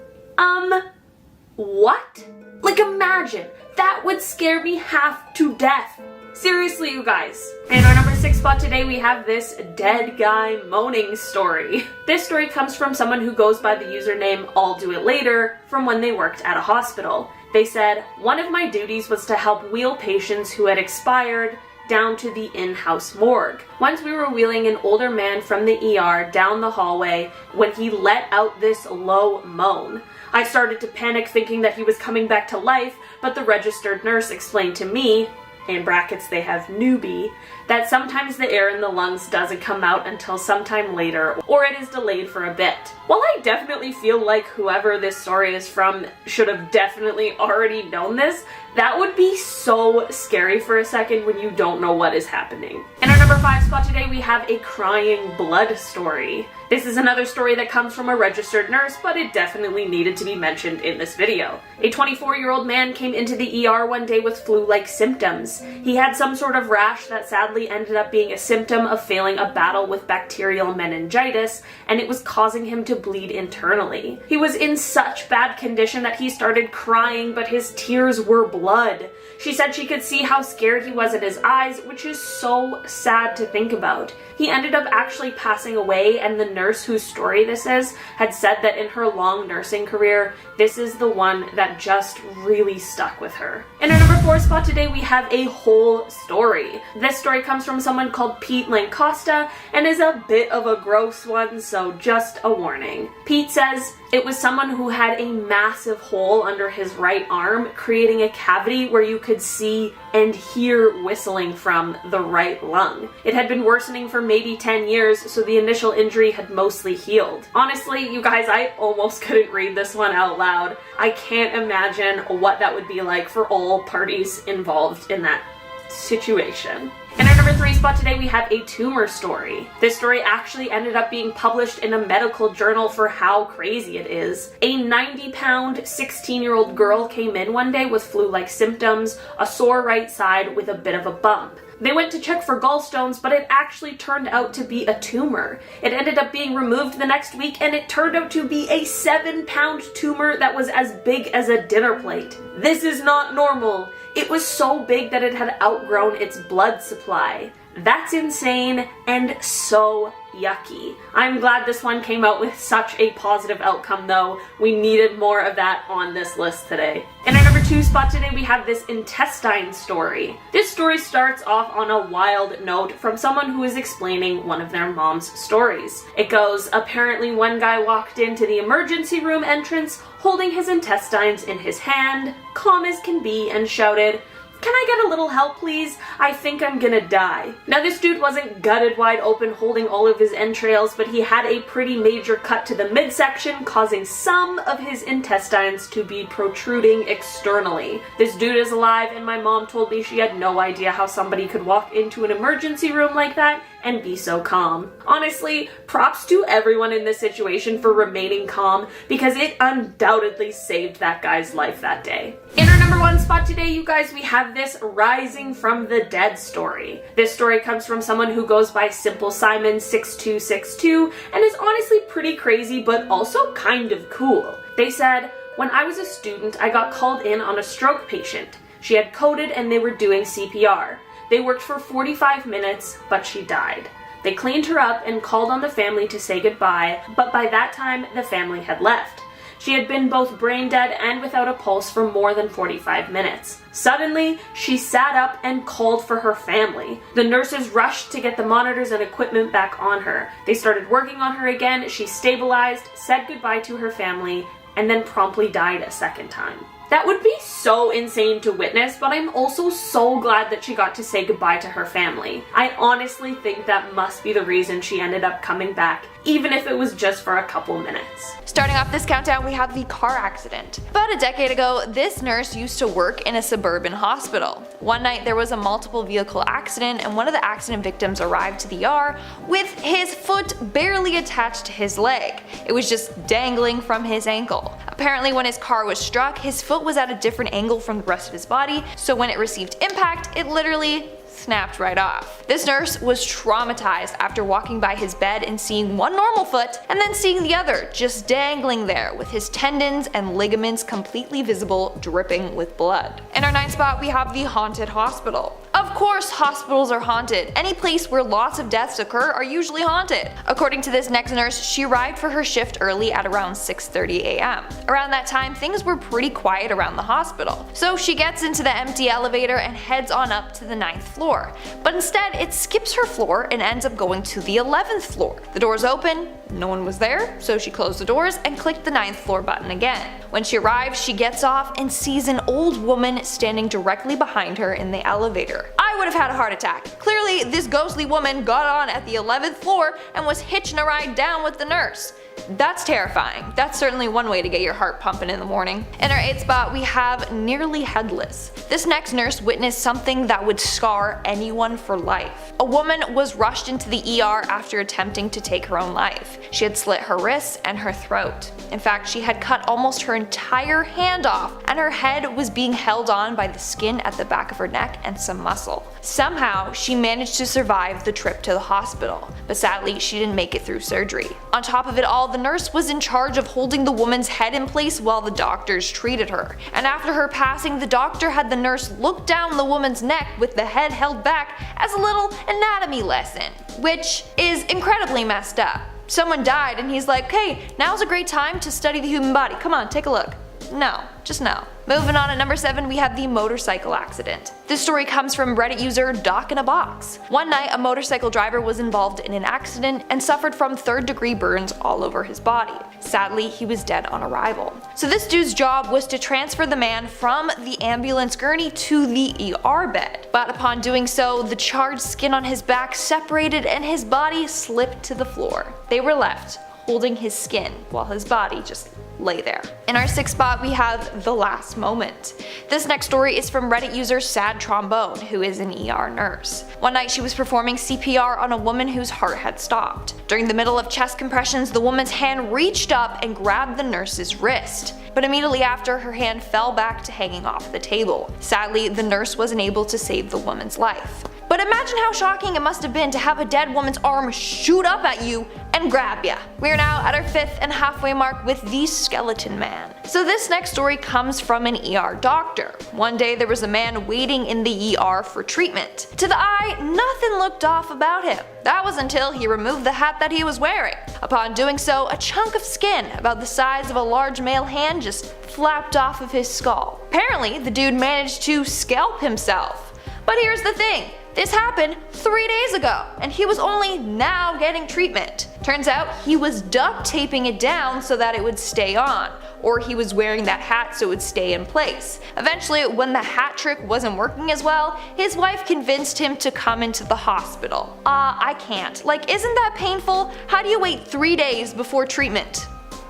What? Like imagine, that would scare me half to death. Seriously, you guys. In our number 6 spot today, we have this dead guy moaning story. This story comes from someone who goes by the username I'll Do It Later from when they worked at a hospital. They said, one of my duties was to help wheel patients who had expired down to the in-house morgue. Once we were wheeling an older man from the ER down the hallway when he let out this low moan. I started to panic thinking that he was coming back to life, but the registered nurse explained to me, in brackets they have newbie, that sometimes the air in the lungs doesn't come out until sometime later, or it is delayed for a bit. While I definitely feel like whoever this story is from should have definitely already known this, that would be so scary for a second when you don't know what is happening. In our number 5 spot today, we have a crying blood story. This is another story that comes from a registered nurse, but it definitely needed to be mentioned in this video. A 24-year-old man came into the ER one day with flu-like symptoms. He had some sort of rash that sadly ended up being a symptom of failing a battle with bacterial meningitis, and it was causing him to bleed internally. He was in such bad condition that he started crying, but his tears were blood. She said she could see how scared he was in his eyes, which is so sad to think about. He ended up actually passing away, and the nurse whose story this is had said that in her long nursing career, this is the one that just really stuck with her. In our number 4 spot today, we have a whole story. This story comes from someone called Pete Lancosta and is a bit of a gross one, so just a warning. Pete says it was someone who had a massive hole under his right arm, creating a cavity where you could see and hear whistling from the right lung. It had been worsening for maybe 10 years, so the initial injury had mostly healed. Honestly, you guys, I almost couldn't read this one out loud. I can't imagine what that would be like for all parties involved in that situation. In our number 3 spot today, we have a tumor story. This story actually ended up being published in a medical journal for how crazy it is. A 90-pound, 16-year-old girl came in one day with flu-like symptoms, a sore right side with a bit of a bump. They went to check for gallstones, but it actually turned out to be a tumor. It ended up being removed the next week, and it turned out to be a 7-pound tumor that was as big as a dinner plate. This is not normal. It was so big that it had outgrown its blood supply. That's insane and so yucky. I'm glad this one came out with such a positive outcome though. We needed more of that on this list today. In our number 2 spot today, we have this intestine story. This story starts off on a wild note from someone who is explaining one of their mom's stories. It goes, apparently one guy walked into the emergency room entrance holding his intestines in his hand, calm as can be, and shouted, "Can I get a little help, please? I think I'm gonna die." Now, this dude wasn't gutted wide open holding all of his entrails, but he had a pretty major cut to the midsection, causing some of his intestines to be protruding externally. This dude is alive, and my mom told me she had no idea how somebody could walk into an emergency room like that and be so calm. Honestly, props to everyone in this situation for remaining calm because it undoubtedly saved that guy's life that day. In our number 1 spot today, you guys, we have this rising from the dead story. This story comes from someone who goes by Simple Simon 6262 and is honestly pretty crazy but also kind of cool. They said, "When I was a student, I got called in on a stroke patient. She had coded and they were doing CPR. They worked for 45 minutes, but she died. They cleaned her up and called on the family to say goodbye, but by that time, the family had left. She had been both brain dead and without a pulse for more than 45 minutes. Suddenly, she sat up and called for her family. The nurses rushed to get the monitors and equipment back on her. They started working on her again, she stabilized, said goodbye to her family, and then promptly died a second time." That would be so insane to witness, but I'm also so glad that she got to say goodbye to her family. I honestly think that must be the reason she ended up coming back, even if it was just for a couple minutes. Starting off this countdown, we have the car accident. About a decade ago, this nurse used to work in a suburban hospital. One night there was a multiple vehicle accident and one of the accident victims arrived to the ER with his foot barely attached to his leg. It was just dangling from his ankle. Apparently when his car was struck, his foot was at a different angle from the rest of his body, so when it received impact, it literally snapped right off. This nurse was traumatized after walking by his bed and seeing one normal foot and then seeing the other just dangling there with his tendons and ligaments completely visible, dripping with blood. In our 9th spot, we have the haunted hospital. Of course hospitals are haunted. Any place where lots of deaths occur are usually haunted. According to this next nurse, she arrived for her shift early at around 6:30 a.m. Around that time, things were pretty quiet around the hospital. So she gets into the empty elevator and heads on up to the 9th floor. But instead, it skips her floor and ends up going to the 11th floor. The doors open, no one was there, so she closed the doors and clicked the 9th floor button again. When she arrives, she gets off and sees an old woman standing directly behind her in the elevator. I would have had a heart attack. Clearly, this ghostly woman got on at the 11th floor and was hitching a ride down with the nurse. That's terrifying. That's certainly one way to get your heart pumping in the morning. In our 8th spot, we have nearly headless. This next nurse witnessed something that would scar anyone for life. A woman was rushed into the ER after attempting to take her own life. She had slit her wrists and her throat. In fact, she had cut almost her entire hand off, and her head was being held on by the skin at the back of her neck and some muscle. Somehow, she managed to survive the trip to the hospital, but sadly, she didn't make it through surgery. On top of it all, the nurse was in charge of holding the woman's head in place while the doctors treated her. And after her passing, the doctor had the nurse look down the woman's neck with the head held back as a little anatomy lesson, which is incredibly messed up. Someone died and he's like, "Hey, now's a great time to study the human body. Come on, take a look." No, just no. Moving on at number 7, we have the motorcycle accident. This story comes from Reddit user Doc in a Box. One night, a motorcycle driver was involved in an accident and suffered from 3rd-degree burns all over his body. Sadly, he was dead on arrival. So this dude's job was to transfer the man from the ambulance gurney to the ER bed. But upon doing so, the charred skin on his back separated and his body slipped to the floor. They were left holding his skin while his body just lay there. In our 6th spot, we have the last moment. This next story is from Reddit user Sad Trombone, who is an ER nurse. One night she was performing CPR on a woman whose heart had stopped. During the middle of chest compressions, the woman's hand reached up and grabbed the nurse's wrist. But immediately after, her hand fell back to hanging off the table. Sadly, the nurse wasn't able to save the woman's life. But imagine how shocking it must have been to have a dead woman's arm shoot up at you and grab ya. We are now at our 5th and halfway mark with the skeleton man. So this next story comes from an ER doctor. One day there was a man waiting in the ER for treatment. To the eye, nothing looked off about him. That was until he removed the hat that he was wearing. Upon doing so, a chunk of skin about the size of a large male hand just flapped off of his skull. Apparently, the dude managed to scalp himself. But here's the thing. This happened 3 days ago, and he was only now getting treatment. Turns out he was duct taping it down so that it would stay on, or he was wearing that hat so it would stay in place. Eventually, when the hat trick wasn't working as well, his wife convinced him to come into the hospital. I can't. Like, isn't that painful? How do you wait 3 days before treatment?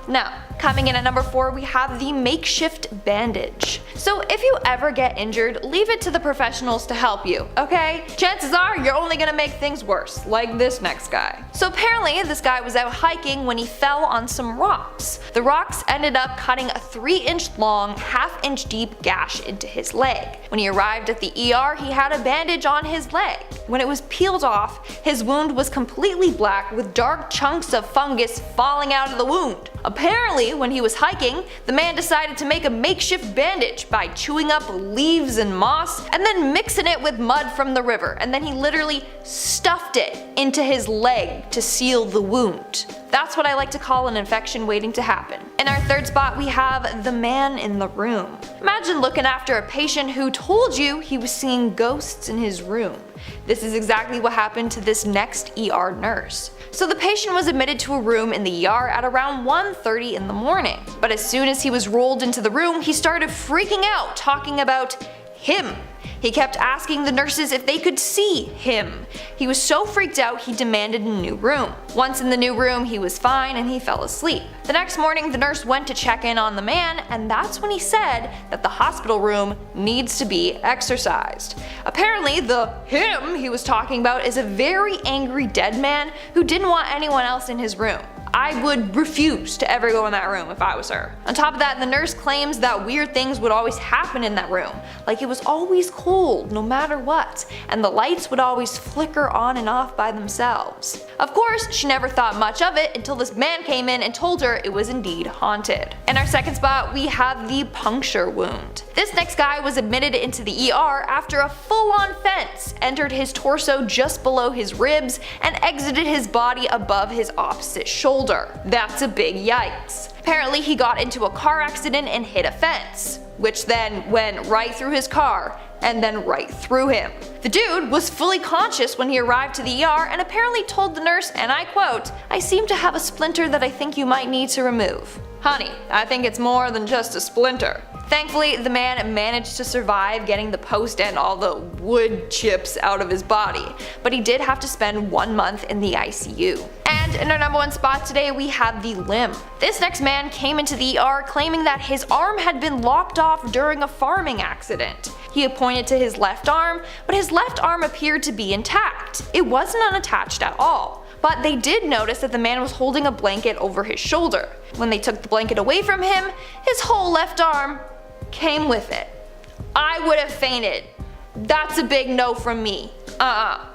No, Coming in at number 4, we have the makeshift bandage. So if you ever get injured, leave it to the professionals to help you, okay? Chances are you're only gonna make things worse, like this next guy. So apparently this guy was out hiking when he fell on some rocks. The rocks ended up cutting a 3-inch long, half-inch deep gash into his leg. When he arrived at the ER, he had a bandage on his leg. When it was peeled off, his wound was completely black with dark chunks of fungus falling out of the wound. Apparently, when he was hiking, the man decided to make a makeshift bandage by chewing up leaves and moss and then mixing it with mud from the river, and then he literally stuffed it into his leg to seal the wound. That's what I like to call an infection waiting to happen. In our third spot, we have the man in the room. Imagine looking after a patient who told you he was seeing ghosts in his room. This is exactly what happened to this next ER nurse. So the patient was admitted to a room in the ER at around 1:30 in the morning. But as soon as he was rolled into the room, he started freaking out, talking about him. He kept asking the nurses if they could see him. He was so freaked out he demanded a new room. Once in the new room, he was fine and he fell asleep. The next morning, the nurse went to check in on the man, and that's when he said that the hospital room needs to be exorcised. Apparently, the him he was talking about is a very angry dead man who didn't want anyone else in his room. I would refuse to ever go in that room if I was her. On top of that, the nurse claims that weird things would always happen in that room, like it was always cold no matter what, and the lights would always flicker on and off by themselves. Of course, she never thought much of it until this man came in and told her it was indeed haunted. In our second spot, we have the puncture wound. This next guy was admitted into the ER after a full-on fence entered his torso just below his ribs and exited his body above his opposite shoulder. That's a big yikes. Apparently he got into a car accident and hit a fence, which then went right through his car and then right through him. The dude was fully conscious when he arrived to the ER and apparently told the nurse, and I quote, "I seem to have a splinter that I think you might need to remove. Honey, I think it's more than just a splinter." Thankfully, the man managed to survive getting the post and all the wood chips out of his body, but he did have to spend 1 month in the ICU. And in our number 1 spot today, we have the limb. This next man came into the ER claiming that his arm had been lopped off during a farming accident. He pointed to his left arm, but his left arm appeared to be intact. It wasn't unattached at all. But they did notice that the man was holding a blanket over his shoulder. When they took the blanket away from him, his whole left arm came with it. I would have fainted. That's a big no from me.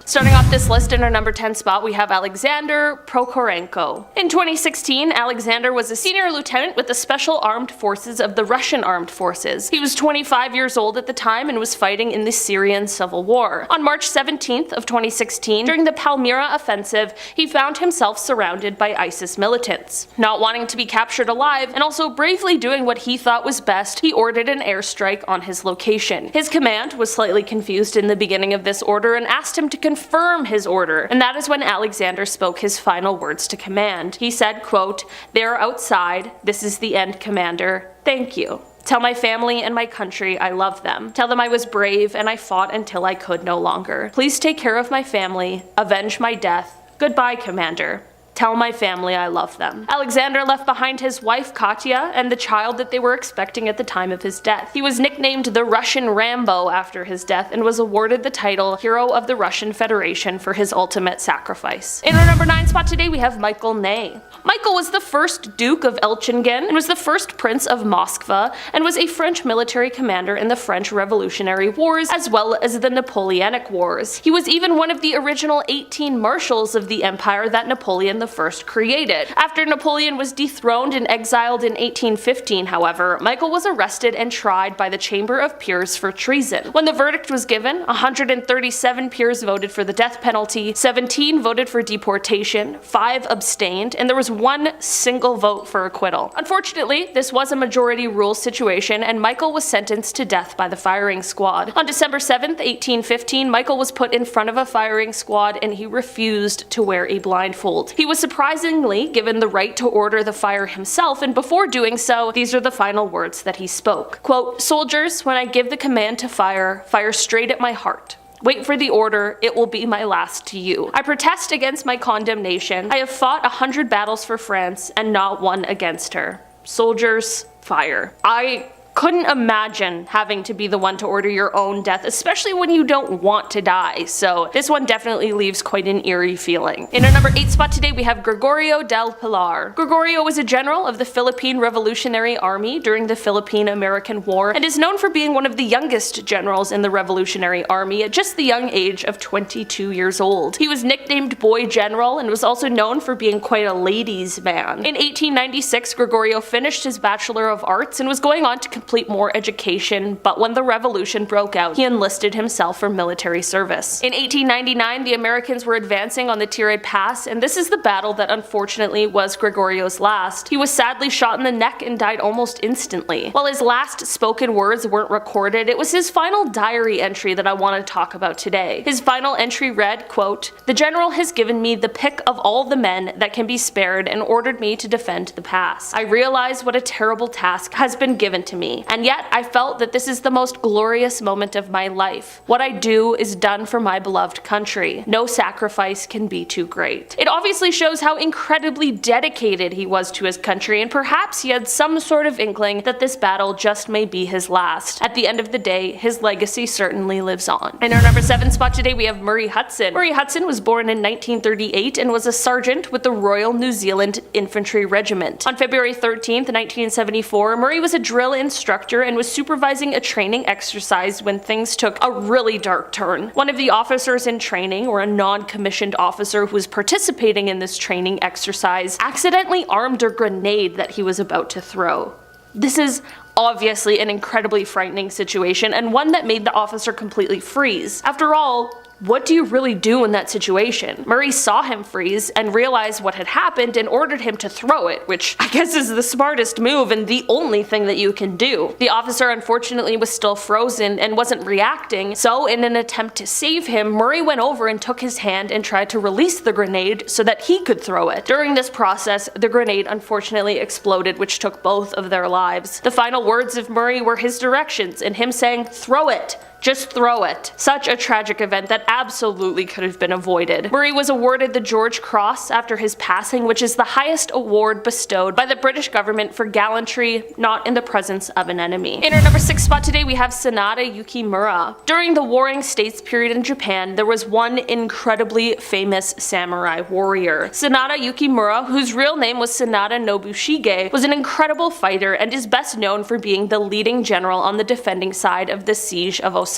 Starting off this list in our number 10 spot, we have Alexander Prokorenko. In 2016, Alexander was a senior lieutenant with the Special Armed Forces of the Russian Armed Forces. He was 25 years old at the time and was fighting in the Syrian civil war. On March 17th of 2016, during the Palmyra offensive, he found himself surrounded by ISIS militants. Not wanting to be captured alive and also bravely doing what he thought was best, he ordered an airstrike on his location. His command was slightly confused in the beginning of this order and asked him to confirm his order, and that is when Alexander spoke his final words to command. He said, quote, "They're outside. This is the end, Commander. Thank you. Tell my family and my country I love them. Tell them I was brave and I fought until I could no longer. Please take care of my family. Avenge my death. Goodbye, Commander. Tell my family I love them." Alexander left behind his wife Katya and the child that they were expecting at the time of his death. He was nicknamed the Russian Rambo after his death and was awarded the title Hero of the Russian Federation for his ultimate sacrifice. In our number 9 spot today, we have Michael Ney. Michael was the first Duke of Elchingen and was the first Prince of Moskva and was a French military commander in the French Revolutionary Wars as well as the Napoleonic Wars. He was even one of the original 18 marshals of the empire that Napoleon I created. After Napoleon was dethroned and exiled in 1815, however, Michael was arrested and tried by the Chamber of Peers for treason. When the verdict was given, 137 peers voted for the death penalty, 17 voted for deportation, 5 abstained, and there was 1 single vote for acquittal. Unfortunately, this was a majority rule situation and Michael was sentenced to death by the firing squad. On December 7th, 1815, Michael was put in front of a firing squad and he refused to wear a blindfold. He was surprisingly given the right to order the fire himself, and before doing so, these are the final words that he spoke. Quote, "Soldiers, when I give the command to fire, fire straight at my heart. Wait for the order, it will be my last to you. I protest against my condemnation. I have fought 100 battles for France and not one against her. soldiers, fire. I couldn't imagine having to be the one to order your own death, especially when you don't want to die, so this one definitely leaves quite an eerie feeling. In our number 8 spot today we have Gregorio del Pilar. Gregorio was a general of the Philippine Revolutionary Army during the Philippine-American War and is known for being one of the youngest generals in the Revolutionary Army at just the young age of 22 years old. He was nicknamed Boy General and was also known for being quite a ladies' man. In 1896, Gregorio finished his Bachelor of Arts and was going on to complete more education, but when the revolution broke out, he enlisted himself for military service. In 1899, the Americans were advancing on the Tiré Pass, and this is the battle that unfortunately was Gregorio's last. He was sadly shot in the neck and died almost instantly. While his last spoken words weren't recorded, it was his final diary entry that I want to talk about today. His final entry read, quote, "The general has given me the pick of all the men that can be spared and ordered me to defend the pass. I realize what a terrible task has been given to me, and yet I felt that this is the most glorious moment of my life. What I do is done for my beloved country. No sacrifice can be too great." It obviously shows how incredibly dedicated he was to his country, and perhaps he had some sort of inkling that this battle just may be his last. At the end of the day, his legacy certainly lives on. In our number 7 spot today we have Murray Hudson. Murray Hudson was born in 1938 and was a sergeant with the Royal New Zealand Infantry Regiment. On February 13th, 1974, Murray was a drill instructor and was supervising a training exercise when things took a really dark turn. One of the officers in training, or a non-commissioned officer who was participating in this training exercise, accidentally armed a grenade that he was about to throw. This is obviously an incredibly frightening situation, and one that made the officer completely freeze. After all, what do you really do in that situation? Murray saw him freeze and realized what had happened and ordered him to throw it, which I guess is the smartest move and the only thing that you can do. The officer unfortunately was still frozen and wasn't reacting, so in an attempt to save him, Murray went over and took his hand and tried to release the grenade so that he could throw it. During this process, the grenade unfortunately exploded, which took both of their lives. The final words of Murray were his directions and him saying, "Throw it! Just throw it." Such a tragic event that absolutely could have been avoided. Murray was awarded the George Cross after his passing, which is the highest award bestowed by the British government for gallantry not in the presence of an enemy. In our number 6 spot today we have Sanada Yukimura. During the Warring States period in Japan, there was one incredibly famous samurai warrior. Sanada Yukimura, whose real name was Sanada Nobushige, was an incredible fighter and is best known for being the leading general on the defending side of the siege of Osaka.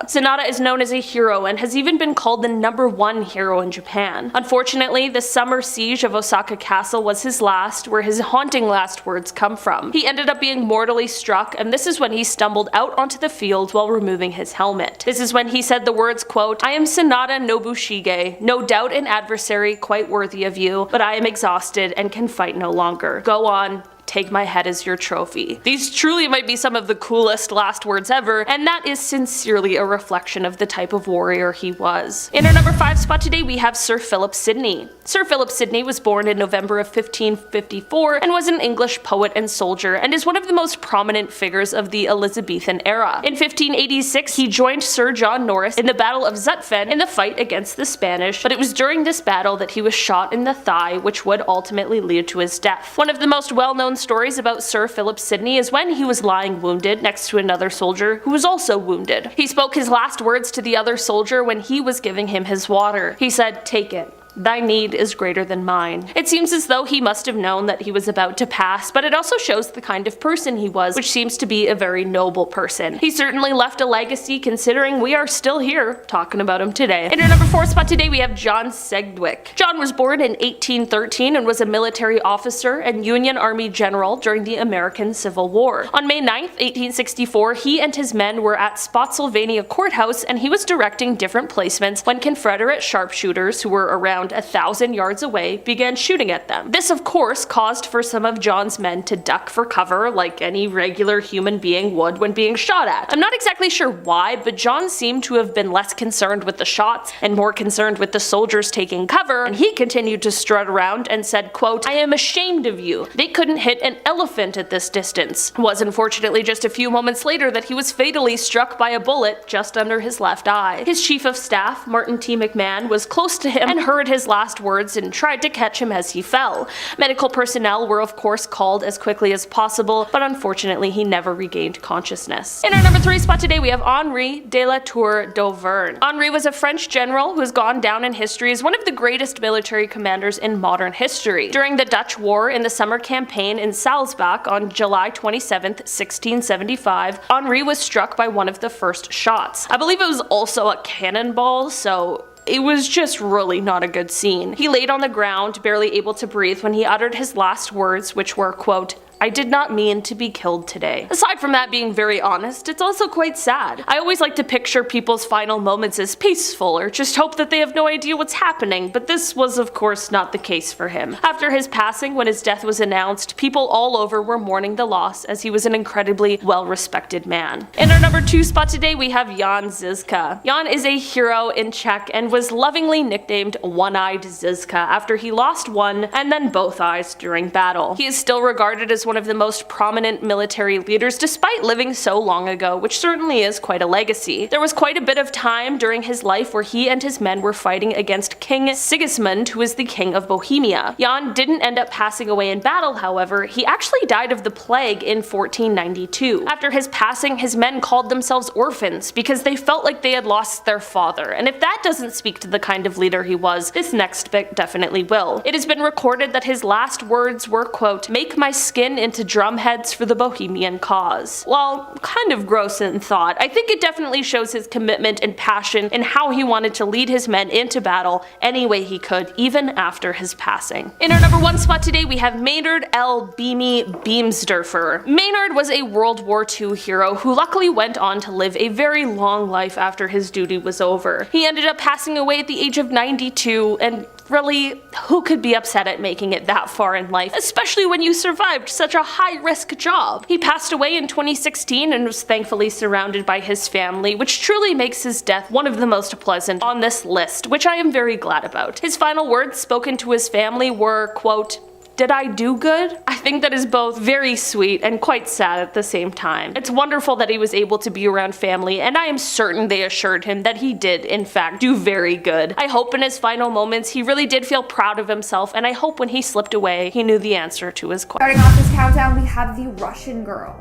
Sanada is known as a hero and has even been called the #1 hero in Japan. Unfortunately, the summer siege of Osaka Castle was his last, where his haunting last words come from. He ended up being mortally struck, and this is when he stumbled out onto the field while removing his helmet. This is when he said the words, quote, "I am Sanada Nobushige, no doubt an adversary quite worthy of you, but I am exhausted and can fight no longer. Go on. Take my head as your trophy." These truly might be some of the coolest last words ever, and that is sincerely a reflection of the type of warrior he was. In our number 5 spot today we have Sir Philip Sidney. Sir Philip Sidney was born in November of 1554 and was an English poet and soldier and is one of the most prominent figures of the Elizabethan era. In 1586 he joined Sir John Norris in the Battle of Zutphen in the fight against the Spanish, but it was during this battle that he was shot in the thigh, which would ultimately lead to his death. One of the most well-known stories about Sir Philip Sidney is when he was lying wounded next to another soldier who was also wounded. He spoke his last words to the other soldier when he was giving him his water. He said, "Take it. Thy need is greater than mine." It seems as though he must have known that he was about to pass, but it also shows the kind of person he was, which seems to be a very noble person. He certainly left a legacy considering we are still here talking about him today. In our number 4 spot today we have John Sedgwick. John was born in 1813 and was a military officer and Union Army general during the American Civil War. On May 9th, 1864, he and his men were at Spotsylvania Courthouse and he was directing different placements when Confederate sharpshooters who were around 1,000 yards away began shooting at them. This of course caused for some of John's men to duck for cover like any regular human being would when being shot at. I'm not exactly sure why, but John seemed to have been less concerned with the shots and more concerned with the soldiers taking cover, and he continued to strut around and said, quote, "I am ashamed of you. They couldn't hit an elephant at this distance." It was unfortunately just a few moments later that he was fatally struck by a bullet just under his left eye. His chief of staff, Martin T. McMahon, was close to him and heard his his last words and tried to catch him as he fell. Medical personnel were of course called as quickly as possible, but unfortunately he never regained consciousness. In our number 3 spot today, we have Henri de la Tour d'Auvergne. Henri was a French general who has gone down in history as one of the greatest military commanders in modern history. During the Dutch War in the summer campaign in Salzburg on July 27, 1675, Henri was struck by one of the first shots. I believe it was also a cannonball, so it was just really not a good scene. He laid on the ground, barely able to breathe, when he uttered his last words, which were, quote, "I did not mean to be killed today." Aside from that being very honest, it's also quite sad. I always like to picture people's final moments as peaceful or just hope that they have no idea what's happening, but this was of course not the case for him. After his passing, when his death was announced, people all over were mourning the loss as he was an incredibly well-respected man. In our number 2 spot today, we have Jan Žižka. Jan is a hero in Czech and was lovingly nicknamed One-Eyed Žižka after he lost one and then both eyes during battle. He is still regarded as one of the most prominent military leaders despite living so long ago, which certainly is quite a legacy. There was quite a bit of time during his life where he and his men were fighting against King Sigismund, who is the king of Bohemia. Jan didn't end up passing away in battle, however. He actually died of the plague in 1492. After his passing, his men called themselves orphans because they felt like they had lost their father, and if that doesn't speak to the kind of leader he was, this next bit definitely will. It has been recorded that his last words were, quote, "Make my skin into drumheads for the Bohemian cause." While kind of gross in thought, I think it definitely shows his commitment and passion and how he wanted to lead his men into battle any way he could, even after his passing. In our number 1 spot today, we have Maynard L. Beamy Beamsdorfer. Maynard was a World War II hero who luckily went on to live a very long life after his duty was over. He ended up passing away at the age of 92, and really, who could be upset at making it that far in life, especially when you survived such a high-risk job? He passed away in 2016 and was thankfully surrounded by his family, which truly makes his death one of the most pleasant on this list, which I am very glad about. His final words spoken to his family were, quote, "Did I do good?" I think that is both very sweet and quite sad at the same time. It's wonderful that he was able to be around family, and I am certain they assured him that he did, in fact, do very good. I hope in his final moments he really did feel proud of himself, and I hope when he slipped away, he knew the answer to his question. Starting off this countdown, we have the Russian girl.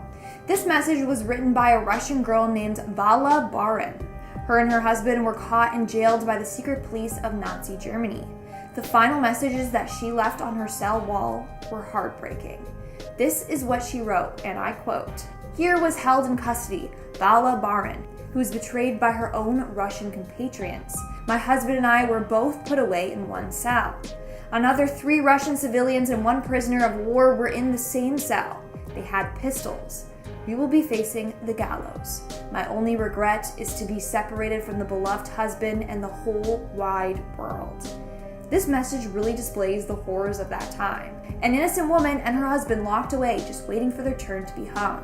This message was written by a Russian girl named Vala Barin. Her and her husband were caught and jailed by the secret police of Nazi Germany. The final messages that she left on her cell wall were heartbreaking. This is what she wrote, and I quote, "Here was held in custody Vala Barin, who was betrayed by her own Russian compatriots. My husband and I were both put away in one cell. Another 3 Russian civilians and 1 prisoner of war were in the same cell. They had pistols. We will be facing the gallows. My only regret is to be separated from the beloved husband and the whole wide world." This message really displays the horrors of that time. An innocent woman and her husband locked away, just waiting for their turn to be hung.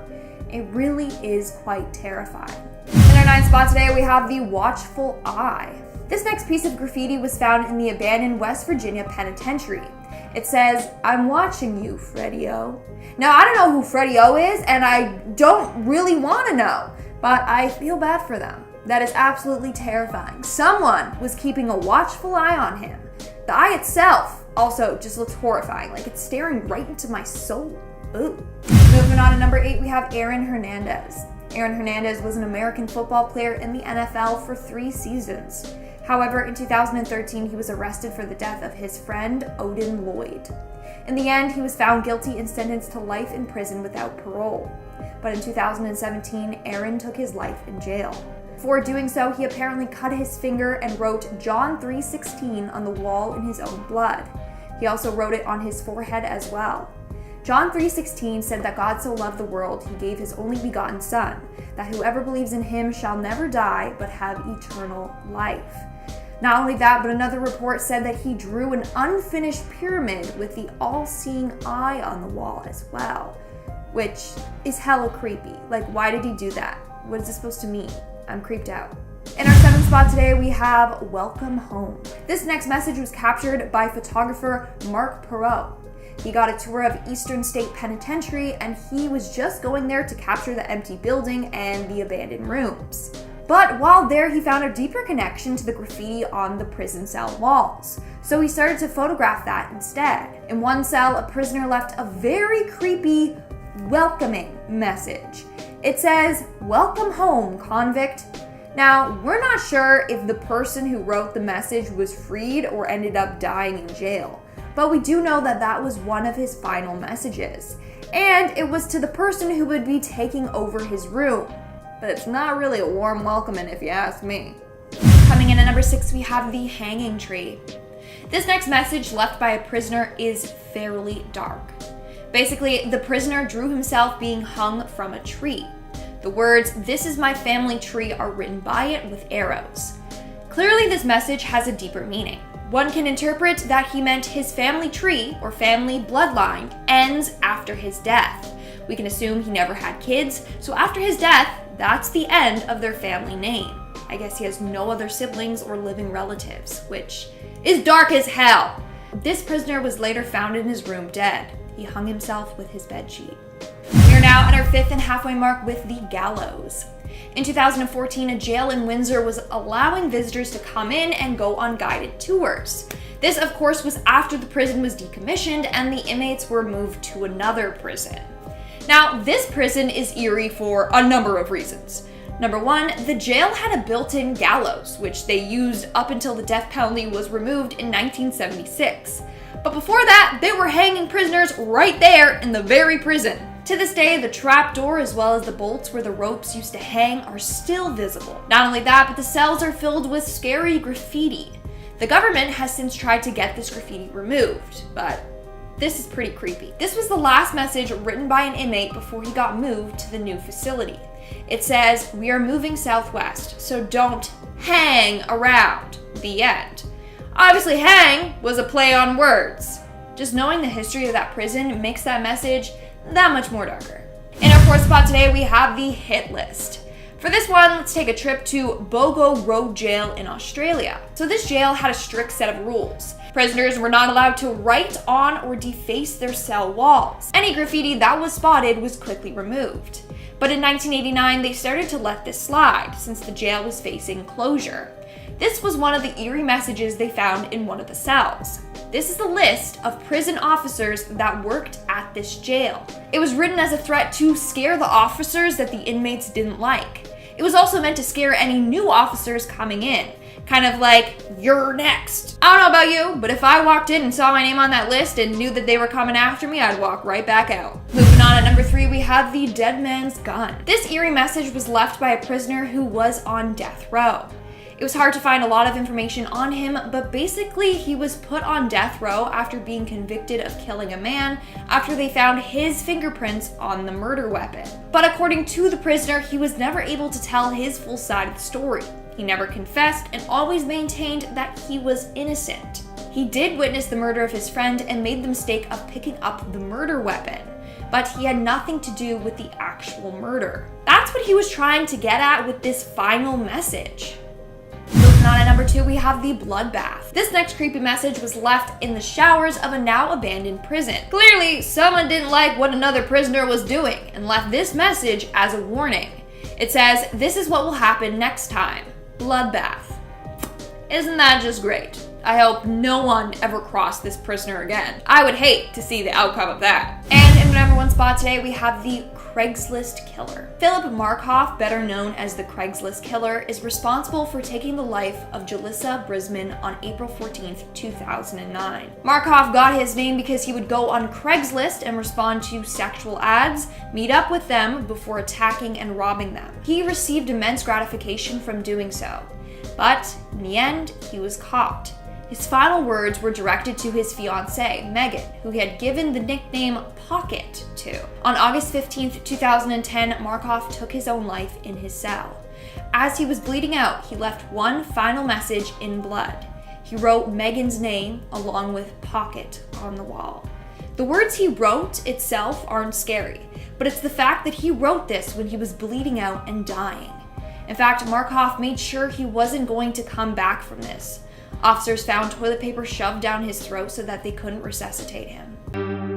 It really is quite terrifying. In our 9th spot today, we have the Watchful Eye. This next piece of graffiti was found in the abandoned West Virginia penitentiary. It says, "I'm watching you, Freddy-O." Now, I don't know who Freddy-O is, and I don't really want to know, but I feel bad for them. That is absolutely terrifying. Someone was keeping a watchful eye on him. The eye itself also just looks horrifying, like it's staring right into my soul. Ooh. Moving on to number 8, we have Aaron Hernandez. Aaron Hernandez was an American football player in the NFL for 3 seasons. However, in 2013, he was arrested for the death of his friend, Odin Lloyd. In the end, he was found guilty and sentenced to life in prison without parole. But in 2017, Aaron took his life in jail. Before doing so, he apparently cut his finger and wrote John 3:16 on the wall in his own blood. He also wrote it on his forehead as well. John 3:16 said that God so loved the world, he gave his only begotten Son, that whoever believes in him shall never die, but have eternal life. Not only that, but another report said that he drew an unfinished pyramid with the all-seeing eye on the wall as well, which is hella creepy. Like, why did he do that? What is this supposed to mean? I'm creeped out. In our 7th spot today, we have Welcome Home. This next message was captured by photographer Mark Perot. He got a tour of Eastern State Penitentiary, and he was just going there to capture the empty building and the abandoned rooms. But while there, he found a deeper connection to the graffiti on the prison cell walls. So he started to photograph that instead. In one cell, a prisoner left a very creepy, welcoming message. It says, "Welcome home, convict." Now, we're not sure if the person who wrote the message was freed or ended up dying in jail, but we do know that that was one of his final messages. And it was to the person who would be taking over his room. But it's not really a warm welcoming if you ask me. Coming in at number 6, we have the hanging tree. This next message left by a prisoner is fairly dark. Basically, the prisoner drew himself being hung from a tree. The words, "This is my family tree," are written by it with arrows. Clearly, this message has a deeper meaning. One can interpret that he meant his family tree, or family bloodline, ends after his death. We can assume he never had kids, so after his death, that's the end of their family name. I guess he has no other siblings or living relatives, which is dark as hell. This prisoner was later found in his room dead. He hung himself with his bedsheet. We are now at our 5th and halfway mark with the gallows. In 2014, a jail in Windsor was allowing visitors to come in and go on guided tours. This, of course, was after the prison was decommissioned and the inmates were moved to another prison. Now, this prison is eerie for a number of reasons. Number 1, the jail had a built-in gallows, which they used up until the death penalty was removed in 1976. But before that, they were hanging prisoners right there in the very prison. To this day, the trap door as well as the bolts where the ropes used to hang are still visible. Not only that, but the cells are filled with scary graffiti. The government has since tried to get this graffiti removed, but this is pretty creepy. This was the last message written by an inmate before he got moved to the new facility. It says, "We are moving southwest, so don't hang around." The end. Obviously, hang was a play on words. Just knowing the history of that prison makes that message that much more darker. In our 4th spot today, we have the hit list. For this one, let's take a trip to Bogo Road Jail in Australia. So this jail had a strict set of rules. Prisoners were not allowed to write on or deface their cell walls. Any graffiti that was spotted was quickly removed. But in 1989, they started to let this slide since the jail was facing closure. This was one of the eerie messages they found in one of the cells. This is the list of prison officers that worked at this jail. It was written as a threat to scare the officers that the inmates didn't like. It was also meant to scare any new officers coming in. Kind of like, "You're next." I don't know about you, but if I walked in and saw my name on that list and knew that they were coming after me, I'd walk right back out. Moving on at number 3, we have the dead man's gun. This eerie message was left by a prisoner who was on death row. It was hard to find a lot of information on him, but basically he was put on death row after being convicted of killing a man after they found his fingerprints on the murder weapon. But according to the prisoner, he was never able to tell his full side of the story. He never confessed and always maintained that he was innocent. He did witness the murder of his friend and made the mistake of picking up the murder weapon, but he had nothing to do with the actual murder. That's what he was trying to get at with this final message. Moving on at number 2, we have the bloodbath. This next creepy message was left in the showers of a now abandoned prison. Clearly, someone didn't like what another prisoner was doing and left this message as a warning. It says, "This is what will happen next time. Bloodbath." Isn't that just great? I hope no one ever crossed this prisoner again. I would hate to see the outcome of that. And in the number 1 spot today, we have the Craigslist Killer. Philip Markoff, better known as the Craigslist Killer, is responsible for taking the life of Jalissa Brisman on April 14th, 2009. Markoff got his name because he would go on Craigslist and respond to sexual ads, meet up with them before attacking and robbing them. He received immense gratification from doing so, but in the end, he was caught. His final words were directed to his fiancée, Megan, who he had given the nickname Pocket to. On August 15th, 2010, Markoff took his own life in his cell. As he was bleeding out, he left one final message in blood. He wrote Megan's name along with Pocket on the wall. The words he wrote itself aren't scary, but it's the fact that he wrote this when he was bleeding out and dying. In fact, Markoff made sure he wasn't going to come back from this. Officers found toilet paper shoved down his throat so that they couldn't resuscitate him.